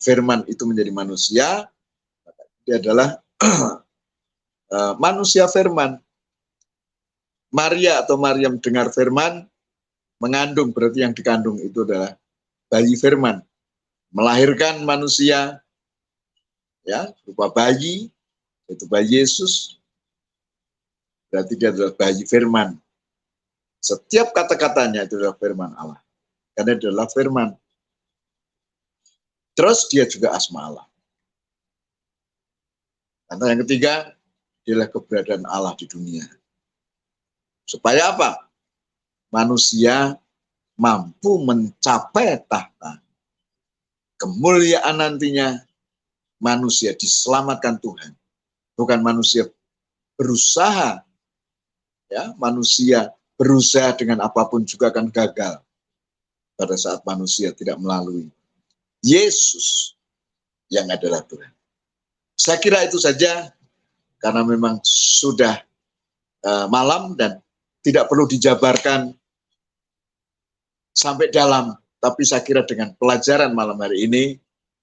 Firman itu menjadi manusia, dia adalah manusia firman. Maria atau Maryam dengar firman, mengandung, berarti yang dikandung itu adalah bayi firman. Melahirkan manusia, ya, berupa bayi, itu bayi Yesus, berarti dia adalah bayi firman. Setiap kata-katanya itu adalah firman Allah. Karena dia adalah firman. Terus dia juga asma Allah. Karena yang ketiga, dia adalah keberadaan Allah di dunia. Supaya apa? Manusia mampu mencapai tahta kemuliaan nantinya. Manusia diselamatkan Tuhan. Bukan manusia berusaha. Ya, manusia berusaha dengan apapun juga akan gagal. Pada saat manusia tidak melalui Yesus yang adalah Tuhan. Saya kira itu saja. Karena memang sudah malam dan tidak perlu dijabarkan sampai dalam, tapi saya kira dengan pelajaran malam hari ini,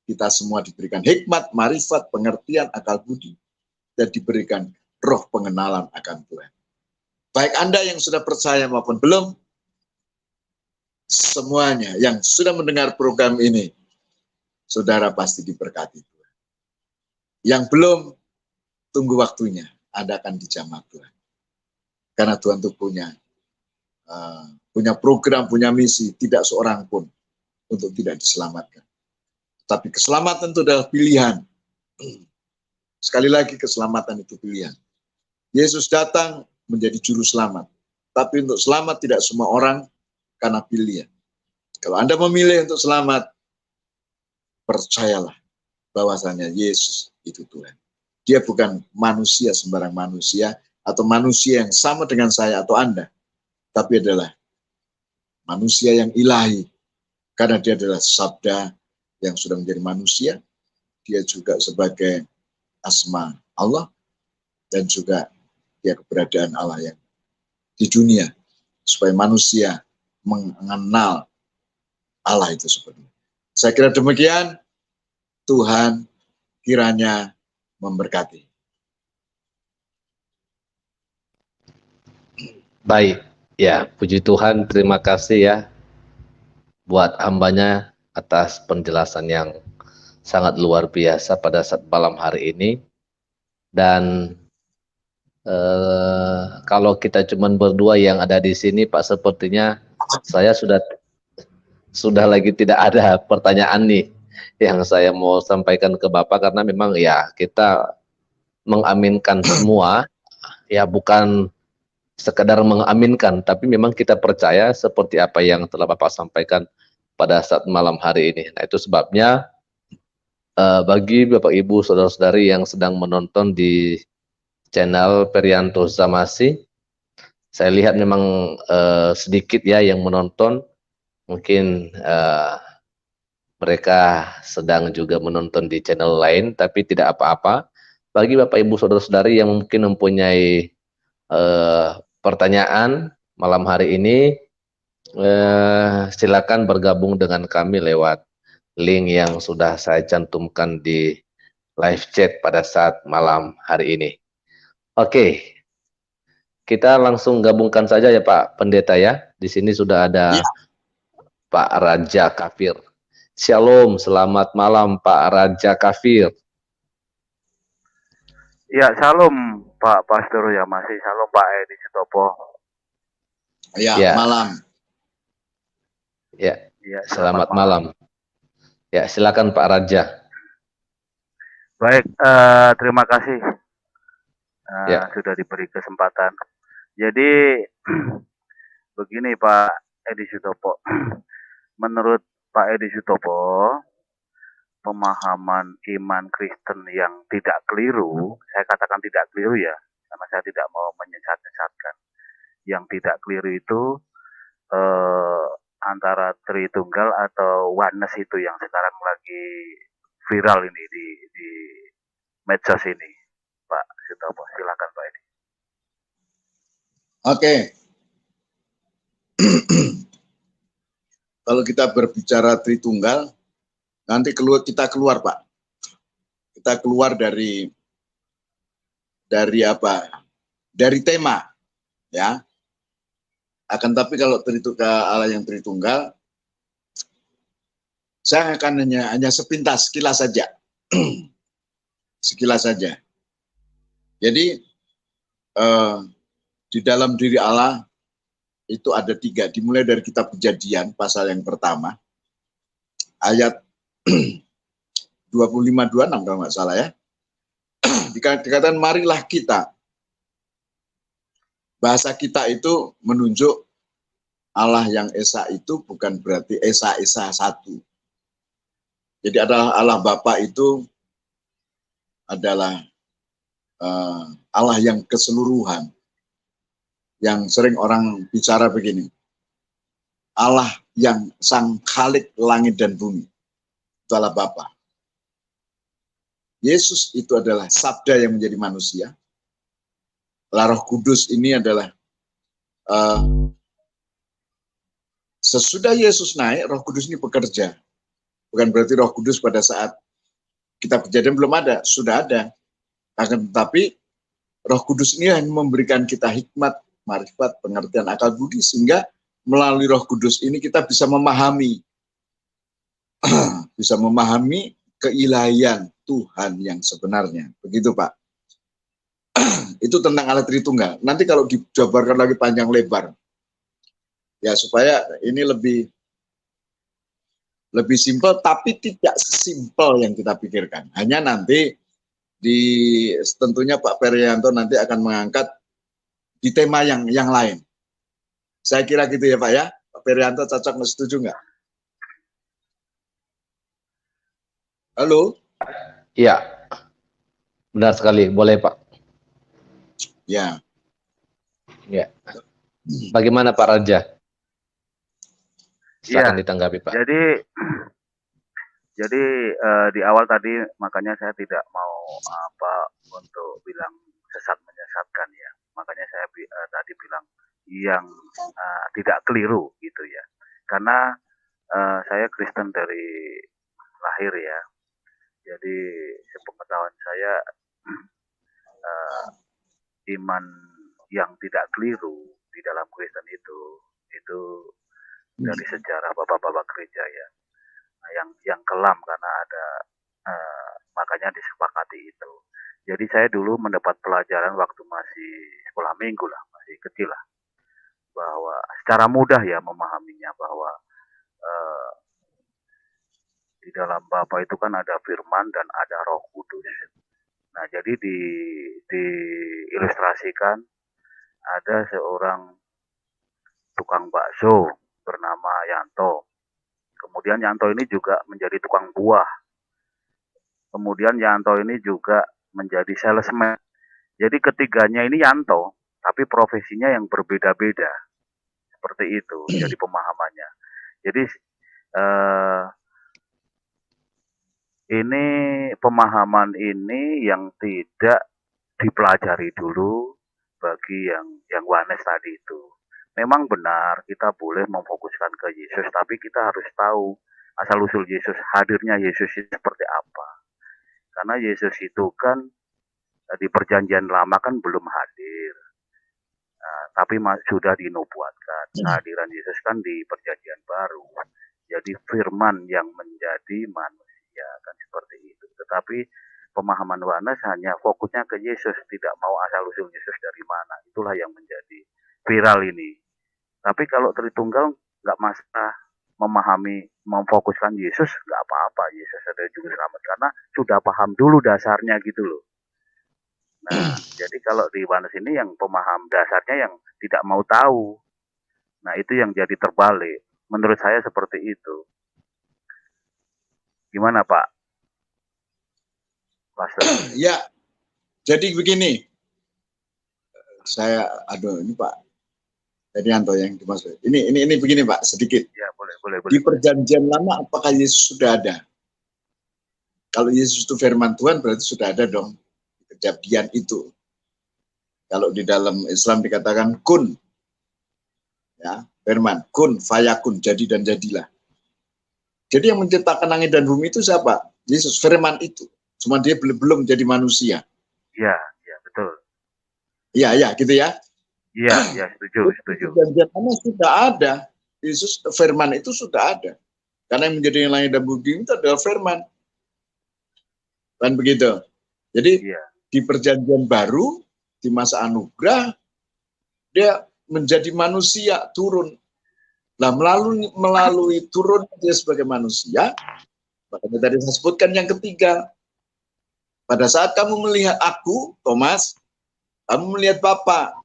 kita semua diberikan hikmat, marifat, pengertian, akal budi, dan diberikan roh pengenalan akan Tuhan. Baik Anda yang sudah percaya maupun belum, semuanya yang sudah mendengar program ini, saudara pasti diberkati Tuhan. Yang belum, tunggu waktunya, Anda akan dijamah Tuhan. Karena Tuhan itu punya program, punya misi, tidak seorang pun untuk tidak diselamatkan. Tapi keselamatan itu adalah pilihan. Sekali lagi, keselamatan itu pilihan. Yesus datang menjadi juru selamat. Tapi untuk selamat tidak semua orang karena pilihan. Kalau Anda memilih untuk selamat, percayalah bahwasanya Yesus itu Tuhan. Dia bukan manusia sembarang manusia, atau manusia yang sama dengan saya atau Anda, tapi adalah manusia yang ilahi, karena dia adalah sabda yang sudah menjadi manusia. Dia juga sebagai asma Allah, dan juga dia keberadaan Allah yang di dunia, supaya manusia mengenal Allah itu seperti. Saya kira demikian. Tuhan kiranya memberkati. Baik, ya puji Tuhan, terima kasih ya buat hambanya atas penjelasan yang sangat luar biasa pada saat malam hari ini. Dan kalau kita cuma berdua yang ada di sini, Pak, sepertinya saya sudah lagi tidak ada pertanyaan nih yang saya mau sampaikan ke Bapak, karena memang ya kita mengaminkan semua, ya bukan sekedar mengaminkan, tapi memang kita percaya seperti apa yang telah Bapak sampaikan pada saat malam hari ini. Nah, itu sebabnya bagi Bapak Ibu saudara-saudari yang sedang menonton di channel Perianto Zamasi, saya lihat memang sedikit ya yang menonton, mungkin mereka sedang juga menonton di channel lain, tapi tidak apa-apa. Bagi Bapak Ibu saudara-saudari yang mungkin mempunyai pertanyaan malam hari ini, silakan bergabung dengan kami lewat link yang sudah saya cantumkan di live chat pada saat malam hari ini. Oke, kita langsung gabungkan saja ya Pak Pendeta ya. Di sini sudah ada Pak Raja Kafir. Shalom, selamat malam Pak Raja Kafir. Ya, shalom Pak Pastor ya masih. Salam Pak Edi Sutopo. Ya, Ya. malam. Ya, Ya, selamat malam. Ya, silakan Pak Raja. Baik, terima kasih Ya. sudah diberi kesempatan. Jadi begini Pak Edi Sutopo. Menurut Pak Edi Sutopo, pemahaman iman Kristen yang tidak keliru, saya katakan tidak keliru ya, karena saya tidak mau menyesatkan. Yang tidak keliru itu antara Tritunggal atau Oneness itu yang sekarang lagi viral ini di medsos ini, Pak Sutopo. Silakan Pak Edi. Oke. Kalau kita berbicara Tritunggal, nanti kita keluar Pak. Kita keluar dari apa? Dari tema, ya. Akan tapi kalau Allah yang Tritunggal, saya akan hanya sepintas, sekilas saja. Sekilas saja. Jadi di dalam diri Allah itu ada 3. Dimulai dari kitab Kejadian, pasal yang pertama, ayat 25-26 kalau nggak salah ya. Dikatakan marilah kita. Bahasa kita itu menunjuk Allah yang Esa itu bukan berarti Esa satu. Jadi adalah Allah Bapa itu adalah Allah yang keseluruhan. Yang sering orang bicara begini, Allah yang sang khalik langit dan bumi, itu Allah Bapa. Yesus itu adalah sabda yang menjadi manusia. Roh Kudus ini adalah sesudah Yesus naik, Roh Kudus ini bekerja. Bukan berarti Roh Kudus pada saat kitab Kejadian belum ada, sudah ada. Akan tetapi Roh Kudus ini hanya memberikan kita hikmat, marifat, pengertian, akal budi, sehingga melalui Roh Kudus ini kita bisa memahami bisa memahami keilahian Tuhan yang sebenarnya. Begitu Pak. Itu tentang Allah Tritunggal. Nanti kalau dijabarkan lagi panjang lebar, ya supaya ini lebih simpel, tapi tidak sesimpel yang kita pikirkan. Hanya nanti tentunya Pak Perianto nanti akan mengangkat di tema yang lain. Saya kira gitu ya Pak ya. Pak Perianto cocok, setuju nggak? Halo? Iya, benar sekali. Boleh Pak. Ya. Ya. Bagaimana Pak Raja? Silakan ditanggapi Pak. Jadi di awal tadi makanya saya tidak mau untuk bilang sesat menyesatkan ya. Makanya saya tadi bilang yang tidak keliru gitu ya. Karena saya Kristen dari lahir ya. Jadi sepengetahuan saya iman yang tidak keliru di dalam Kristen itu dari sejarah bapak-bapak gereja ya. Nah, yang kelam karena ada makanya disepakati itu. Jadi saya dulu mendapat pelajaran waktu masih sekolah minggu lah, masih kecil lah, bahwa secara mudah ya memahaminya bahwa di dalam Bapa itu kan ada firman dan ada Roh Kudus. Nah, jadi diilustrasikan ada seorang tukang bakso bernama Yanto. Kemudian Yanto ini juga menjadi tukang buah. Kemudian Yanto ini juga menjadi salesman. Jadi ketiganya ini Yanto, tapi profesinya yang berbeda-beda. Seperti itu, jadi pemahamannya. Jadi ini pemahaman ini yang tidak dipelajari dulu bagi yang Oneness tadi itu. Memang benar kita boleh memfokuskan ke Yesus, tapi kita harus tahu asal-usul Yesus, hadirnya Yesus itu seperti apa. Karena Yesus itu kan di perjanjian lama kan belum hadir, tapi sudah dinubuatkan. Kehadiran Yesus kan di perjanjian baru. Jadi firman yang menjadi manusia kan seperti itu. Tetapi pemahaman Yohanes hanya fokusnya ke Yesus, tidak mau asal-usul Yesus dari mana. Itulah yang menjadi viral ini. Tapi kalau Tritunggal nggak masalah memfokuskan Yesus, nggak apa-apa. Yesus adalah juru selamat karena sudah paham dulu dasarnya gitu loh. Nah, jadi kalau di Yohanes ini yang pemaham dasarnya yang tidak mau tahu. Nah, itu yang jadi terbalik. Menurut saya seperti itu. Gimana Pak? Pastor. Ya, jadi begini. Ini Pak Herianto yang dimaksud. Ini begini Pak, sedikit. Ya, boleh. Di perjanjian lama apakah Yesus sudah ada? Kalau Yesus itu firman Tuhan berarti sudah ada dong kejadian itu. Kalau di dalam Islam dikatakan kun, ya firman kun, fayakun, jadi dan jadilah. Jadi yang menciptakan langit dan bumi itu siapa? Yesus, firman itu. Cuma dia belum jadi manusia. Iya, betul. Iya, gitu ya. Iya, setuju. Perjanjian lama sudah ada. Yesus, firman itu sudah ada. Karena yang menjadi langit dan bumi itu adalah firman. Kan begitu. Jadi di perjanjian baru, di masa anugerah, dia menjadi manusia, turun. Nah, melalui turun dia sebagai manusia, makanya tadi saya sebutkan yang ketiga. Pada saat kamu melihat aku, Thomas, kamu melihat Bapa.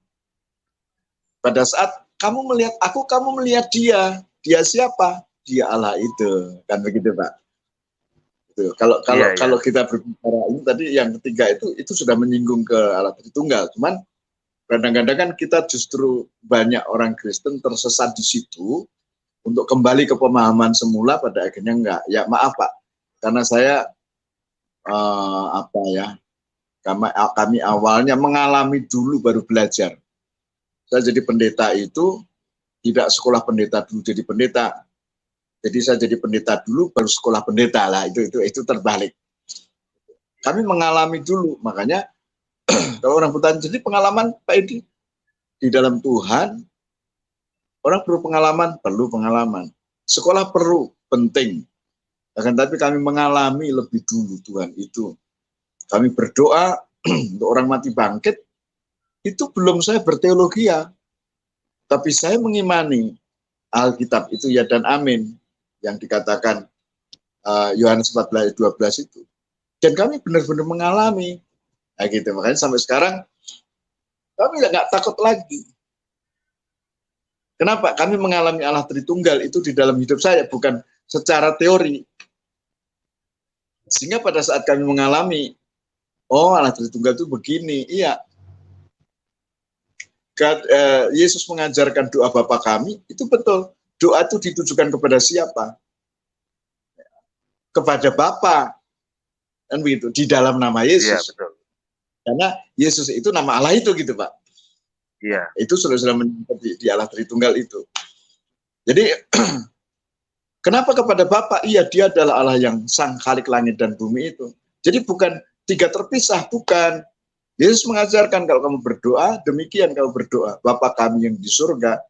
Pada saat kamu melihat aku, kamu melihat dia. Dia siapa? Dia Allah itu. Kan begitu, Pak. Itu. Kalau kita berbicara ini tadi yang ketiga itu sudah menyinggung ke Allah Tritunggal. Cuman kadang-kadang kan kita justru banyak orang Kristen tersesat di situ untuk kembali ke pemahaman semula, pada akhirnya enggak. Ya maaf Pak, karena saya kami awalnya mengalami dulu baru belajar. Saya jadi pendeta itu tidak sekolah pendeta dulu jadi pendeta. Jadi saya jadi pendeta dulu baru sekolah pendeta lah, itu terbalik. Kami mengalami dulu, makanya kalau orang bertanya, jadi pengalaman Pak Edi di dalam Tuhan, orang perlu pengalaman. Sekolah perlu, penting. Akan tapi kami mengalami lebih dulu Tuhan itu. Kami berdoa untuk orang mati bangkit, itu belum saya berteologi ya. Tapi saya mengimani Alkitab itu ya dan amin. Yang dikatakan Yohanes 14 ayat 12 itu. Dan kami benar-benar mengalami. Nah gitu, makanya sampai sekarang kami nggak takut lagi. Kenapa? Kami mengalami Allah Tritunggal itu di dalam hidup saya, bukan secara teori. Sehingga pada saat kami mengalami, oh Allah Tritunggal itu begini, iya. Yesus mengajarkan doa Bapa kami, itu betul. Doa itu ditujukan kepada siapa? Kepada Bapa. Kan begitu, di dalam nama Yesus. Iya, betul. Karena Yesus itu nama Allah itu gitu Pak. Iya. Itu sudah menyebut di Allah Tritunggal itu. Jadi kenapa kepada Bapa? Iya, dia adalah Allah yang sang khalik langit dan bumi itu. Jadi bukan tiga terpisah, bukan. Yesus mengajarkan kalau kamu berdoa, demikian kamu berdoa. Bapa kami yang di surga.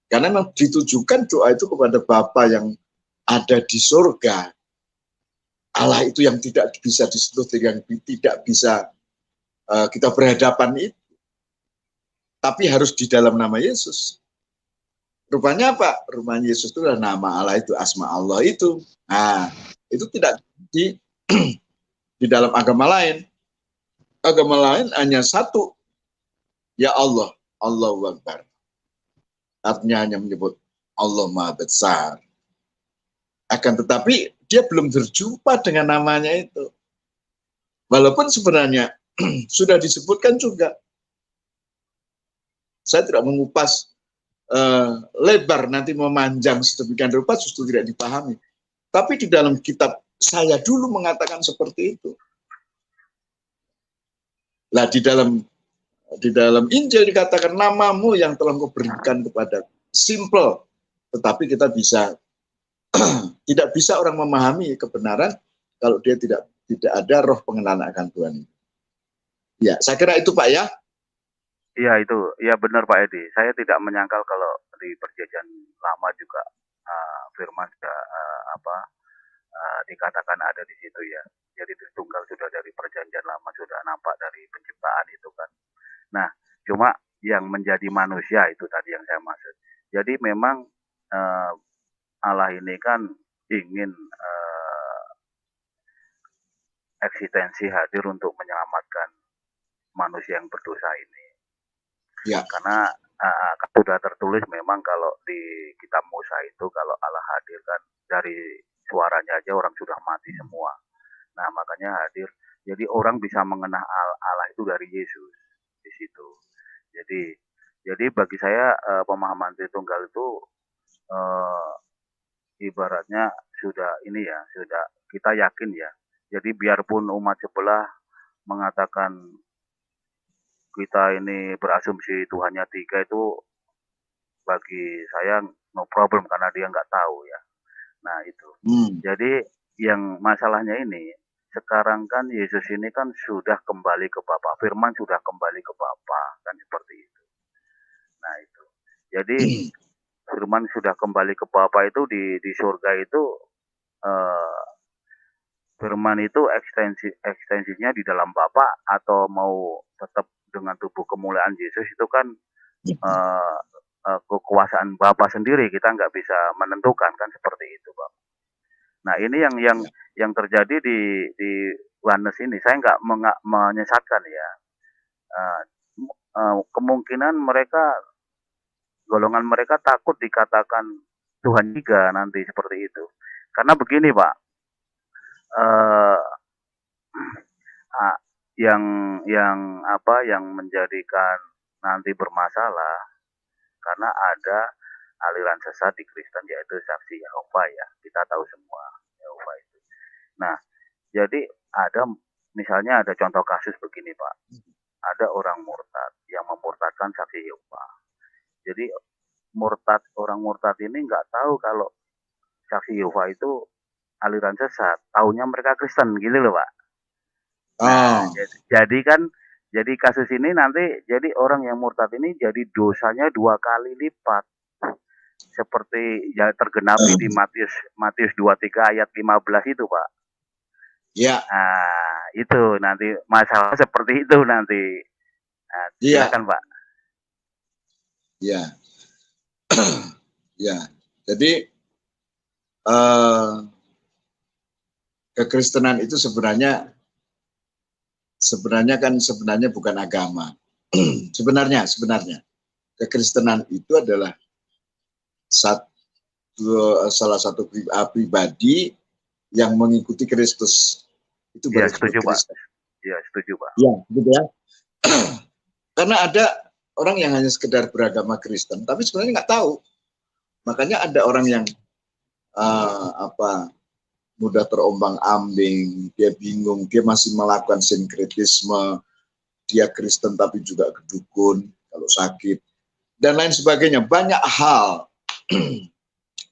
Karena memang ditujukan doa itu kepada Bapa yang ada di surga. Allah itu yang tidak bisa disentuh, yang tidak bisa kita berhadapan itu. Tapi harus di dalam nama Yesus. Rupanya apa? Rupanya Yesus itu adalah nama Allah itu, asma Allah itu. Nah, itu tidak di dalam agama lain. Agama lain hanya satu. Ya Allah, Allahu Akbar. Artinya hanya menyebut Allah Maha Besar. Akan tetapi dia belum berjumpa dengan namanya itu. Walaupun sebenarnya sudah disebutkan juga. Saya tidak mengupas lebar nanti memanjang sedemikian rupa justru tidak dipahami. Tapi di dalam kitab saya dulu mengatakan seperti itu. Lah di dalam Injil dikatakan namamu yang telah kau berikan kepada simple, tetapi kita bisa tidak bisa orang memahami kebenaran kalau dia tidak ada roh pengenalan akan Tuhan. Ya, saya kira itu Pak ya. Iya itu, ya benar Pak Edi. Saya tidak menyangkal kalau di perjanjian lama juga firman juga dikatakan ada di situ ya. Jadi Tritunggal sudah dari perjanjian lama, sudah nampak dari penciptaan itu kan. Nah, cuma yang menjadi manusia itu tadi yang saya maksud. Jadi memang Allah ini kan ingin eksistensi hadir untuk menyelamatkan manusia yang berdosa ini. Ya. Karena sudah tertulis memang kalau di kitab Musa itu kalau Allah hadir kan dari suaranya aja orang sudah mati semua. Nah makanya hadir. Jadi orang bisa mengenal Allah itu dari Yesus di situ. Jadi bagi saya pemahaman Tritunggal itu ibaratnya sudah ini ya, sudah kita yakin ya. Jadi biarpun umat sebelah mengatakan kita ini berasumsi Tuhannya 3 itu bagi saya no problem karena dia nggak tahu ya. Nah itu. Jadi yang masalahnya ini sekarang kan Yesus ini kan sudah kembali ke Bapa, Firman sudah kembali ke Bapa kan seperti itu. Nah itu. Jadi Firman sudah kembali ke Bapa itu di surga itu Firman itu ekstensinya di dalam Bapa atau mau tetap dengan tubuh kemuliaan Yesus itu kan kekuasaan Bapa sendiri, kita nggak bisa menentukan kan seperti itu, Pak. Nah ini yang terjadi di Yohanes ini, saya nggak menyesatkan ya. Kemungkinan golongan mereka takut dikatakan Tuhan 3 nanti seperti itu. Karena begini Pak, yang menjadikan nanti bermasalah karena ada aliran sesat di Kristen yaitu saksi Yehova ya, kita tahu semua Yehova itu. Nah jadi misalnya ada contoh kasus begini Pak, ada orang murtad yang memurtadkan saksi Yehova. Jadi orang murtad ini nggak tahu kalau saksi Yehova itu aliran sesat, taunya mereka Kristen gitu loh Pak. Nah, jadi kasus ini nanti jadi orang yang murtad ini jadi dosanya 2 kali lipat. Seperti ya tergenapi di Matius 23 ayat 15 itu Pak. Ya. Nah, itu nanti masalah seperti itu nanti. Nah, silakan Pak. Ya. Ya. Jadi kekristenan itu sebenarnya bukan agama. sebenarnya kekristenan itu adalah salah satu pribadi yang mengikuti Kristus. Itu ya, setuju Pak. Ya, setuju Pak. Ya, gitu ya. Karena ada orang yang hanya sekedar beragama Kristen, tapi sebenarnya nggak tahu. Makanya ada orang yang mudah terombang-ambing, dia bingung, dia masih melakukan sinkretisme, dia Kristen tapi juga kedukun kalau sakit, dan lain sebagainya. Banyak hal,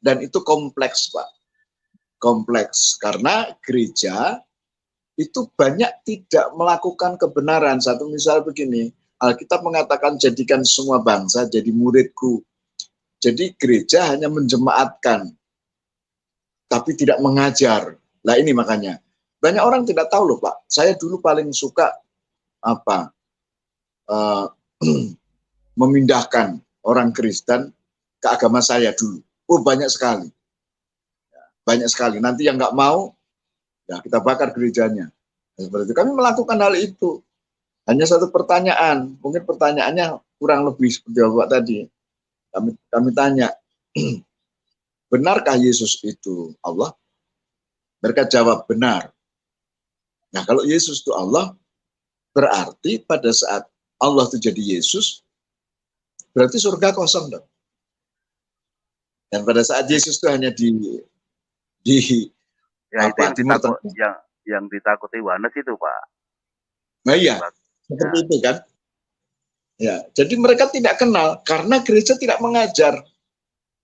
dan itu kompleks Pak. Kompleks, karena gereja itu banyak tidak melakukan kebenaran. Satu misal begini, Alkitab mengatakan jadikan semua bangsa jadi muridku. Jadi gereja hanya menjemaatkan, tapi tidak mengajar. Nah ini makanya banyak orang tidak tahu loh Pak. Saya dulu paling suka memindahkan orang Kristen ke agama saya dulu. Oh banyak sekali, Nanti yang nggak mau, ya kita bakar gerejanya. Seperti itu. Kami melakukan hal itu. Hanya satu pertanyaan, mungkin pertanyaannya kurang lebih seperti Bapak tadi. Kami tanya, benarkah Yesus itu Allah? Mereka jawab benar. Nah kalau Yesus itu Allah, berarti pada saat Allah itu jadi Yesus, berarti surga kosong dong. Dan pada saat Yesus itu hanya yang ditakuti Yohanes itu Pak. Nah iya, seperti itu kan. Ya, jadi mereka tidak kenal karena gereja tidak mengajar.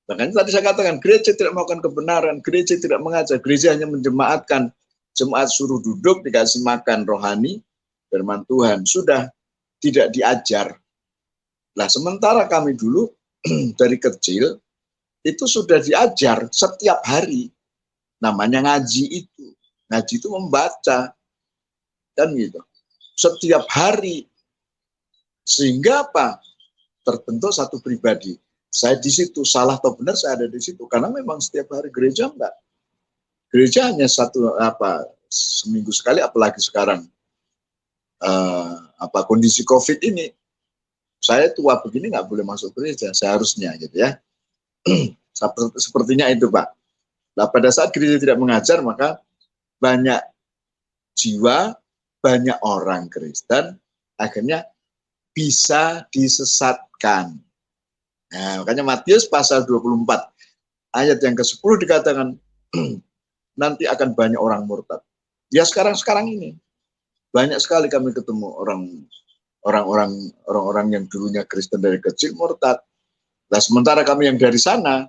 Makanya tadi saya katakan gereja tidak melakukan kebenaran, gereja tidak mengajar, gereja hanya menjemaatkan. Jemaat suruh duduk, dikasih makan rohani, firman Tuhan, sudah tidak diajar. Nah, sementara kami dulu dari kecil itu sudah diajar setiap hari. Namanya ngaji itu. Ngaji itu membaca, kan gitu. Setiap hari. Sehingga apa? Terbentuk satu pribadi. Saya di situ, salah atau benar saya ada di situ. Karena memang setiap hari gereja enggak. Gereja hanya seminggu sekali, apalagi sekarang kondisi COVID ini. Saya tua begini nggak boleh masuk gereja, seharusnya gitu ya. Sepertinya itu, Pak. Nah, pada saat gereja tidak mengajar, maka banyak jiwa, banyak orang Kristen akhirnya bisa disesatkan. Nah, makanya Matius pasal 24 ayat yang ke-10 dikatakan nanti akan banyak orang murtad. Ya sekarang ini banyak sekali kami ketemu orang-orang yang dulunya Kristen dari kecil murtad. Nah, sementara kami yang dari sana,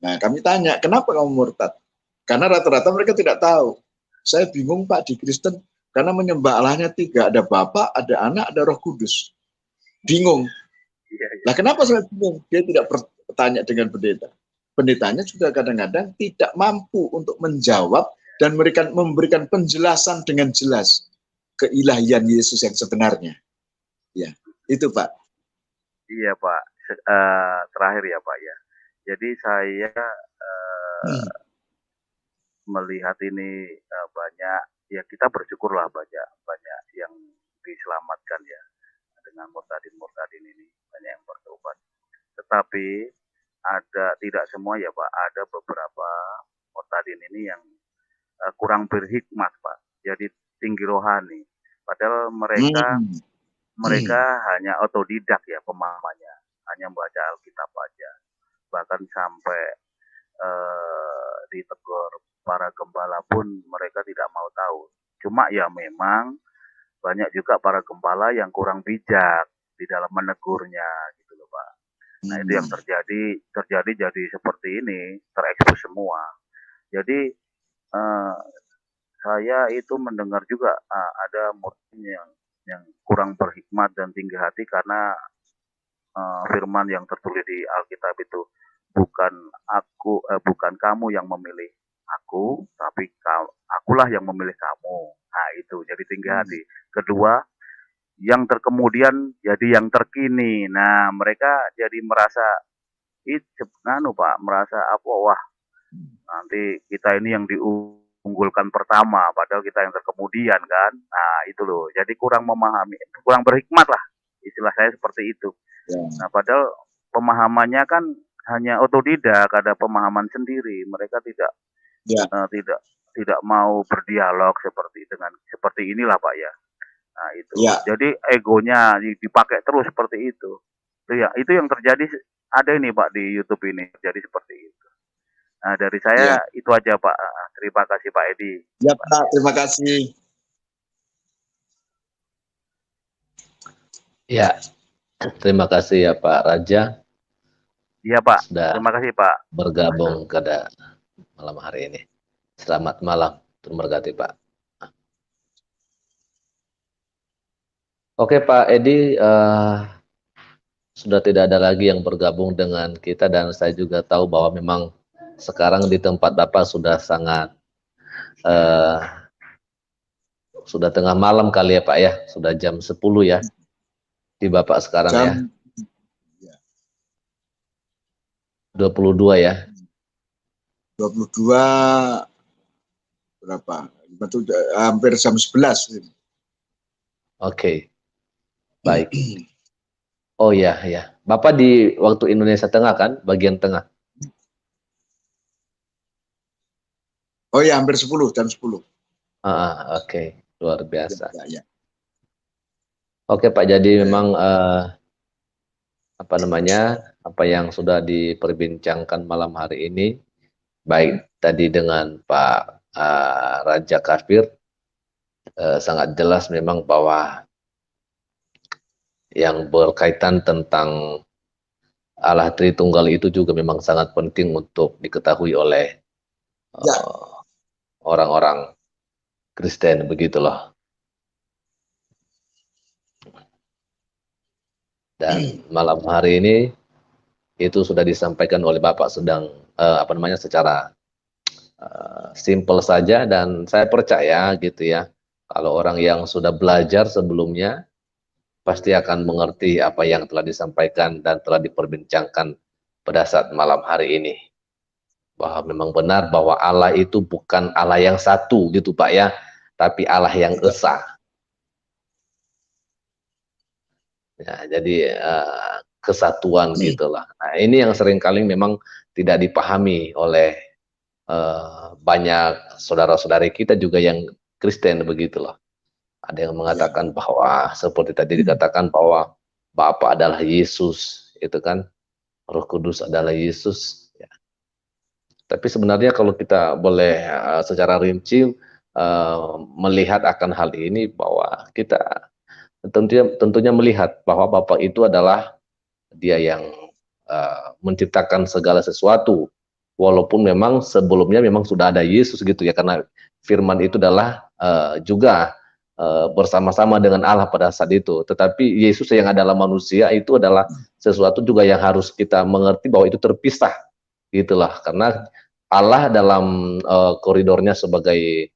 nah kami tanya, kenapa kamu murtad? Karena rata-rata mereka tidak tahu. Saya bingung, Pak, di Kristen karena menyembah Allahnya 3, ada Bapa, ada Anak, ada Roh Kudus. Bingung. Nah, kenapa saya bingung? Dia tidak bertanya dengan pendeta. Pendetanya juga kadang-kadang tidak mampu untuk menjawab dan memberikan penjelasan dengan jelas keilahian Yesus yang sebenarnya. Ya, itu, Pak. Iya, Pak. Terakhir ya, Pak ya. Jadi saya melihat ini banyak, ya kita bersyukurlah banyak yang diselamatkan ya dengan murtadin ini, banyak yang bertobat. Tetapi tidak semua ya Pak, ada beberapa murtadin ini yang kurang berhikmat Pak, jadi tinggi rohani. Padahal mereka hanya otodidak ya pemahamannya, hanya membaca Alkitab aja. Bahkan sampai ditegur para gembala pun mereka tidak mau tahu. Cuma ya memang banyak juga para gembala yang kurang bijak di dalam menegurnya gitu loh Pak. Nah itu yang terjadi jadi seperti ini, terekspos semua. Jadi saya itu mendengar juga ada murid yang kurang berhikmat dan tinggi hati karena firman yang tertulis di Alkitab itu bukan kamu yang memilih aku, tapi akulah yang memilih kamu. Nah itu jadi tinggi hati. Kedua, yang terkemudian jadi yang terkini. Nah mereka jadi merasa Pak, merasa wah nanti kita ini yang diunggulkan pertama, padahal kita yang terkemudian kan. Nah itu loh, jadi kurang memahami, kurang berhikmat lah, istilah saya seperti itu. Nah padahal pemahamannya kan hanya otodidak, ada pemahaman sendiri. Mereka tidak mau berdialog seperti inilah Pak ya. Nah itu. Jadi egonya dipakai terus seperti itu. Itu yang terjadi, ada ini Pak di YouTube ini terjadi seperti itu. Nah dari saya itu aja Pak. Terima kasih Pak Edi. Ya Pak, terima kasih. Ya, terima kasih ya Pak Raja. Iya Pak, terima kasih Pak. Bergabung pada malam hari ini. Selamat malam, terima kasih Pak. Oke Pak Edi, sudah tidak ada lagi yang bergabung dengan kita dan saya juga tahu bahwa memang sekarang di tempat Bapak sudah sangat sudah tengah malam kali ya Pak ya, sudah jam 10 ya di Bapak sekarang ya. 22 ya. 22 berapa? Hampir jam 11. Oke. Baik. Oh ya, ya. Bapak di waktu Indonesia Tengah kan, bagian tengah. Oh ya, hampir 10, jam 10. Oke. Luar biasa. Ya. Oke Pak, jadi memang apa yang sudah diperbincangkan malam hari ini, baik tadi dengan Pak Raja Kafir, sangat jelas memang bahwa yang berkaitan tentang Allah Tritunggal itu juga memang sangat penting untuk diketahui oleh orang-orang Kristen, begitu loh. Dan malam hari ini itu sudah disampaikan oleh Bapak secara simple saja, dan saya percaya gitu ya, kalau orang yang sudah belajar sebelumnya pasti akan mengerti apa yang telah disampaikan dan telah diperbincangkan pada saat malam hari ini. Bahwa memang benar bahwa Allah itu bukan Allah yang satu gitu Pak ya, tapi Allah yang esa. Ya, jadi kesatuan gitulah. Nah, ini yang seringkali memang tidak dipahami oleh banyak saudara-saudari kita juga yang Kristen begitu loh. Ada yang mengatakan bahwa seperti tadi dikatakan bahwa Bapa adalah Yesus, itu kan, Roh Kudus adalah Yesus. Ya. Tapi sebenarnya kalau kita boleh secara rinci melihat akan hal ini, bahwa kita tentunya melihat bahwa Bapa itu adalah Dia yang menciptakan segala sesuatu. Walaupun memang sebelumnya memang sudah ada Yesus gitu ya, karena firman itu adalah juga bersama-sama dengan Allah pada saat itu. Tetapi Yesus yang adalah manusia itu adalah sesuatu juga yang harus kita mengerti bahwa itu terpisah gitulah, karena Allah dalam koridornya sebagai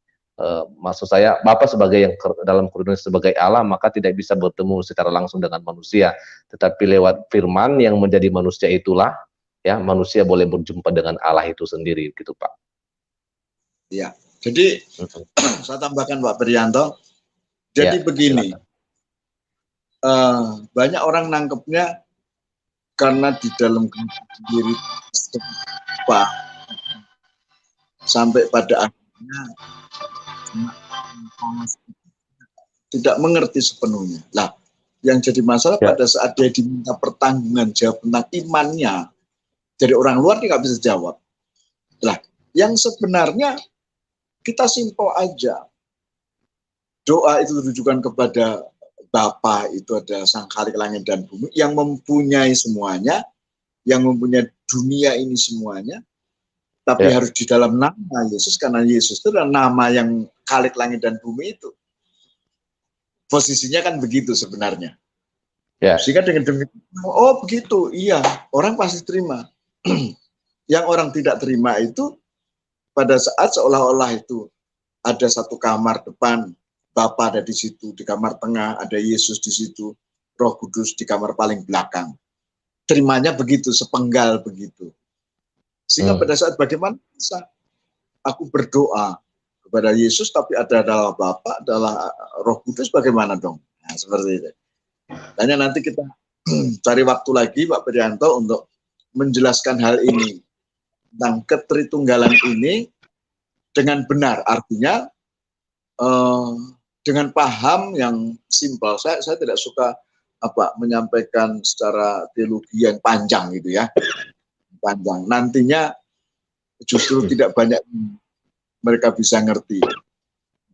maksud saya Bapa sebagai yang dalam koridornya sebagai Allah, maka tidak bisa bertemu secara langsung dengan manusia, tetapi lewat firman yang menjadi manusia itulah ya manusia boleh berjumpa dengan Allah itu sendiri gitu Pak. Ya, jadi saya tambahkan Pak Prianto. Jadi ya, begini, banyak orang nangkepnya karena di dalam diri Pak sampai pada akhirnya tidak mengerti sepenuhnya. Lah, yang jadi masalah pada saat dia diminta pertanggungan jawab tentang imannya dari orang luar, dia nggak bisa jawab. Lah, yang sebenarnya kita simpel aja. Doa itu ditujukan kepada Bapa, itu adalah Sang Khalik langit dan bumi yang mempunyai semuanya, yang mempunyai dunia ini semuanya, tapi harus di dalam nama Yesus, karena Yesus itu adalah nama yang Khalik langit dan bumi itu. Posisinya kan begitu sebenarnya. Sehingga dengan demikian, oh begitu, iya, orang pasti terima. Yang orang tidak terima itu pada saat seolah-olah itu ada satu kamar depan, Bapa ada di situ, di kamar tengah ada Yesus di situ, Roh Kudus di kamar paling belakang. Terimanya begitu, sepenggal begitu. Sehingga pada saat bagaimana bisa aku berdoa kepada Yesus tapi adalah Bapa, adalah Roh Kudus, bagaimana dong? Nah, seperti itu. Hanya nanti kita cari waktu lagi Pak Prianto untuk menjelaskan hal ini tentang ketritunggalan ini dengan benar, artinya dengan paham yang simpel. Saya tidak suka menyampaikan secara teologi yang panjang gitu ya, panjang. Nantinya justru tidak banyak mereka bisa ngerti.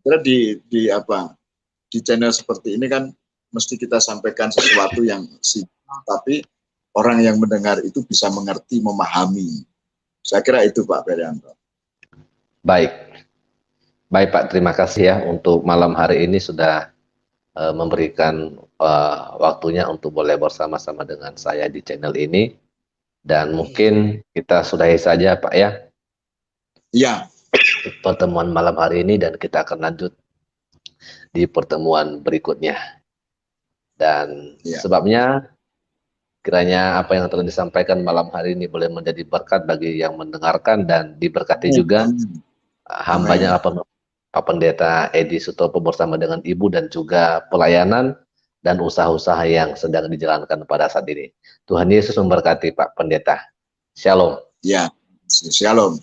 Karena di channel seperti ini kan mesti kita sampaikan sesuatu yang simpel, tapi orang yang mendengar itu bisa mengerti, memahami. Saya kira itu Pak Prianto. Baik Pak, terima kasih ya untuk malam hari ini sudah memberikan waktunya untuk boleh bersama-sama dengan saya di channel ini, dan mungkin kita sudahi saja Pak ya. Ya. Pertemuan malam hari ini, dan kita akan lanjut di pertemuan berikutnya. Dan sebabnya kiranya apa yang telah disampaikan malam hari ini boleh menjadi berkat bagi yang mendengarkan, dan diberkati juga hambanya Pak Pendeta Edi Sutopo bersama dengan Ibu, dan juga pelayanan dan usaha-usaha yang sedang dijalankan pada saat ini. Tuhan Yesus memberkati Pak Pendeta. Shalom. Ya, shalom.